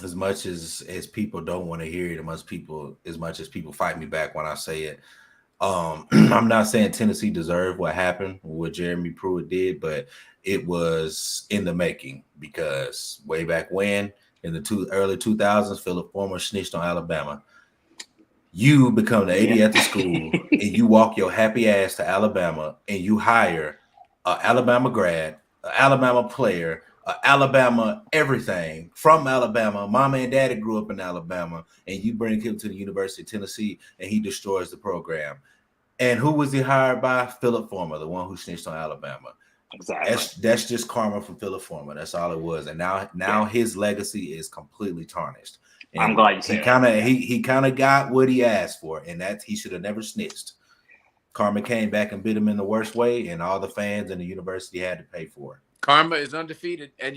as much as people don't want to hear it, as much as people fight me back when I say it, I'm not saying Tennessee deserved what happened, what Jeremy Pruitt did, but it was in the making, because way back when, in the early 2000s, Philip Fulmer snitched on Alabama. You become the AD at the school, and you walk your happy ass to Alabama, and you hire an Alabama grad, an Alabama player, Alabama everything from Alabama. Mama and daddy grew up in Alabama, and you bring him to the University of Tennessee, and he destroys the program. And who was he hired by? Philip Fulmer, the one who snitched on Alabama. Exactly. That's just karma from Philip Fulmer. That's all it was. And now his legacy is completely tarnished. And I'm glad you said that. He kind of got what he asked for, and that he should have never snitched. Karma came back and bit him in the worst way, and all the fans and the university had to pay for it. Karma is undefeated. And,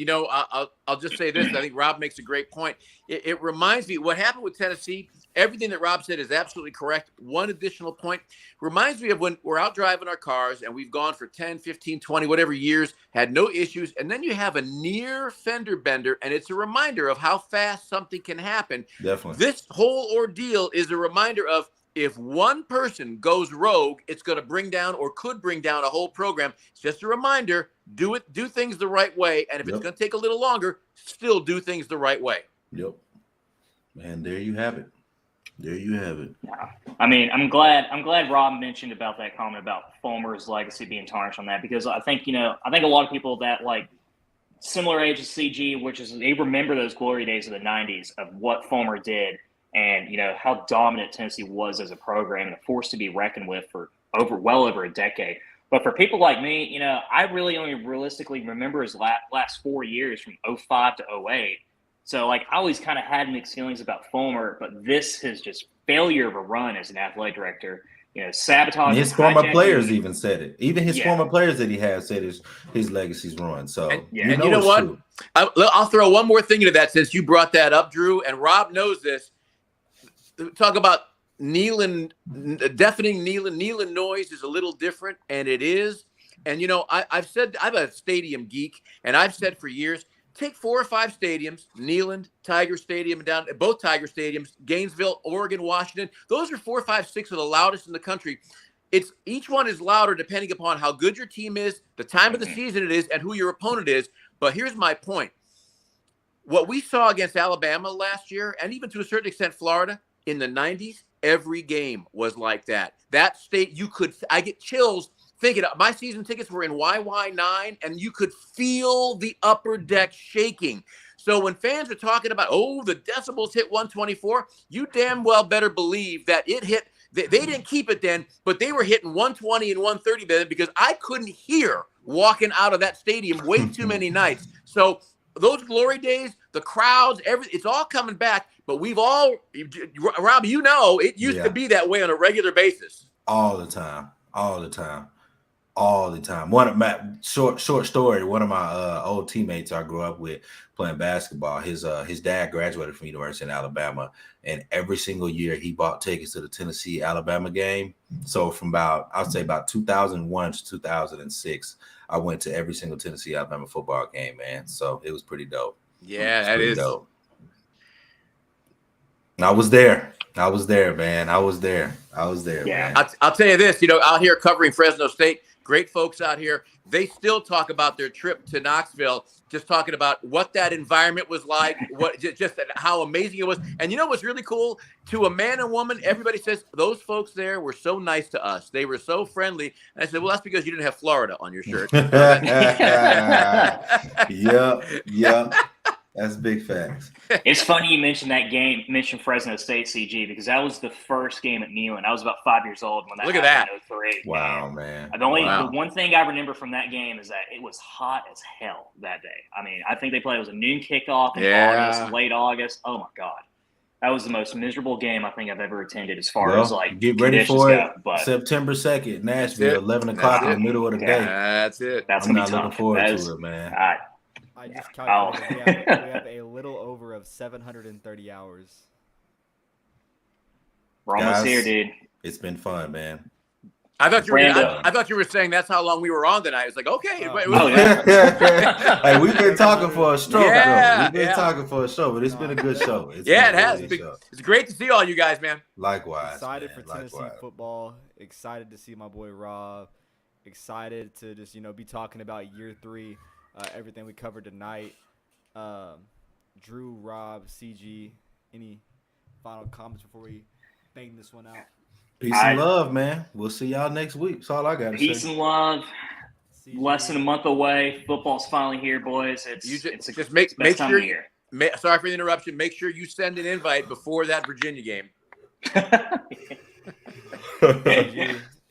I'll just say this. I think Rob makes a great point. It reminds me what happened with Tennessee. Everything that Rob said is absolutely correct. One additional point reminds me of when we're out driving our cars and we've gone for 10, 15, 20, whatever years, had no issues. And then you have a near fender bender, and it's a reminder of how fast something can happen. Definitely. This whole ordeal is a reminder of, if one person goes rogue, it's going to bring down, or could bring down, a whole program. It's just a reminder, do things the right way. And if it's going to take a little longer, still do things the right way. Yep. And there you have it. There you have it. Yeah. I mean, I'm glad Rob mentioned about that comment about Fulmer's legacy being tarnished on that, because I think, a lot of people that like similar age as CG, which is, they remember those glory days of the 90s of what Fulmer did, and how dominant Tennessee was as a program, and a force to be reckoned with for well over a decade. But for people like me, I really only realistically remember his last 4 years, from 05 to 08. So, like, I always kind of had mixed feelings about Fulmer, but this is just failure of a run as an athletic director. Sabotage. His former players even said it. Even his former players that he has said his legacy's ruined. So, and you know what? I'll throw one more thing into that, since you brought that up, Drew, and Rob knows this. Talk about deafening Neyland noise is a little different, and it is. And, I've said, I'm a stadium geek, and I've said for years, take 4 or 5 stadiums, Neyland, Tiger Stadium, down both Tiger Stadiums, Gainesville, Oregon, Washington. Those are 4, 5, 6 of the loudest in the country. Each one is louder depending upon how good your team is, the time of the season it is, and who your opponent is. But here's my point. What we saw against Alabama last year, and even to a certain extent Florida, in the 90s, every game was like that. That state, I get chills thinking, my season tickets were in YY9, and you could feel the upper deck shaking. So when fans are talking about, the decibels hit 124, you damn well better believe that it hit. They didn't keep it then, but they were hitting 120 and 130 then, because I couldn't hear walking out of that stadium way too many nights. So those glory days, the crowds, it's all coming back. But we've all, Rob, it used to be that way on a regular basis. All the time. One of my short story. One of my old teammates I grew up with playing basketball. His dad graduated from University of Alabama, and every single year he bought tickets to the Tennessee Alabama game. So from I'd say about 2001 to 2006, I went to every single Tennessee Alabama football game, man. So it was pretty dope. Yeah, that is dope. I was there, man. I was there. Yeah. Man. I'll tell you this, out here covering Fresno State, great folks out here. They still talk about their trip to Knoxville, just talking about what that environment was like, what just how amazing it was. And you know what's really cool? To a man and woman, everybody says those folks there were so nice to us. They were so friendly. And I said, well, that's because you didn't have Florida on your shirt. Yep. That's big facts. It's funny you mentioned Fresno State CG, because that was the first game at Neyland. I was about 5 years old when that Look at that. happened in 03. Wow, man. The one thing I remember from that game is that it was hot as hell that day. I mean, I think they played, it was a noon kickoff in August, late August. Oh my God. That was the most miserable game I think I've ever attended as far as like get ready for it. Go, September 2nd, Nashville, 11 o'clock in the middle of the day. That's it. That's I'm gonna not be looking tough. forward to it, man. I just calculated we have a little over of 730 hours. We're almost here, dude. It's been fun, man. I thought you were saying that's how long we were on tonight. It's like, okay. Hey, we've been talking for a stroke, though. We've been talking for a show, but it's been a good show. It has. It's great to see all you guys, man. Likewise. Excited for Tennessee football. Excited to see my boy Rob. Excited to just, be talking about year 3. Everything we covered tonight. Drew, Rob, CG, any final comments before we bang this one out? Peace and love, man. We'll see y'all next week. That's all I got to say. Peace and love. Less than a month away. Football's finally here, boys. It's make sure you. Sorry for the interruption. Make sure you send an invite before that Virginia game.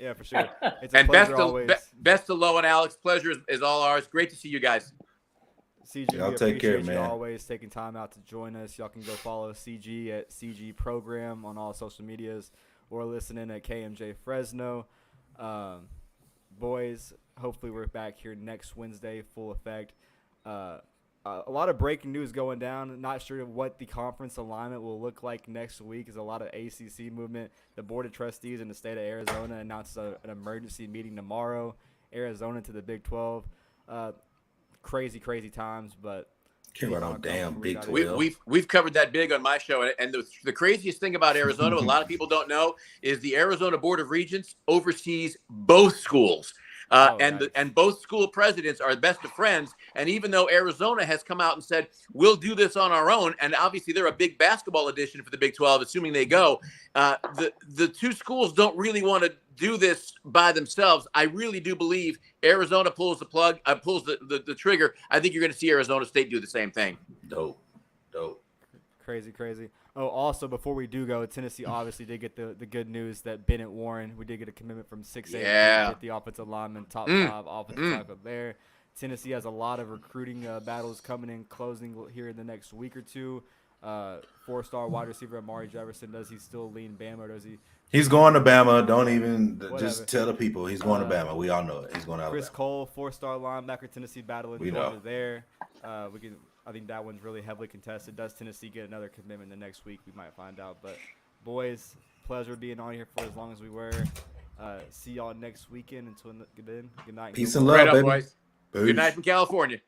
Yeah, for sure. It's a and pleasure best to Lo and Alex. Pleasure is all ours. Great to see you guys. CG, y'all we take care, appreciate you man. always taking time out to join us. Y'all can go follow CG at CG Program on all social medias, or listening at KMJ Fresno. Boys, hopefully we're back here next Wednesday, full effect. A lot of breaking news going down. Not sure what the conference alignment will look like next week. There's a lot of ACC movement. The Board of Trustees in the state of Arizona announced an emergency meeting tomorrow. Arizona to the Big 12. Crazy times, but can't run on damn Big 12. We've covered that big on my show, and the craziest thing about Arizona, a lot of people don't know, is the Arizona Board of Regents oversees both schools. And both school presidents are best of friends. And even though Arizona has come out and said, we'll do this on our own, and obviously they're a big basketball edition for the Big 12, assuming they go, the two schools don't really want to do this by themselves. I really do believe Arizona pulls the plug, pulls the trigger. I think you're going to see Arizona State do the same thing. Dope. Crazy. Oh, also, before we do go, Tennessee obviously did get the good news that Bennett Warren, we did get a commitment from 6A to get the offensive lineman, top 5 offensive tackle there. Tennessee has a lot of recruiting battles coming in, closing here in the next week or two. 4-star wide receiver Amari Jefferson, does he still lean Bama, or does he? He's going to Bama. Don't even just tell the people he's going to Bama. We all know it. He's going to Alabama. Chris Cole, 4-star linebacker, Tennessee battling Georgia there. I think that one's really heavily contested. Does Tennessee get another commitment the next week? We might find out. But, boys, pleasure being on here for as long as we were. See y'all next weekend. Until then, good night. Peace and love, baby. Boys. Good night from California.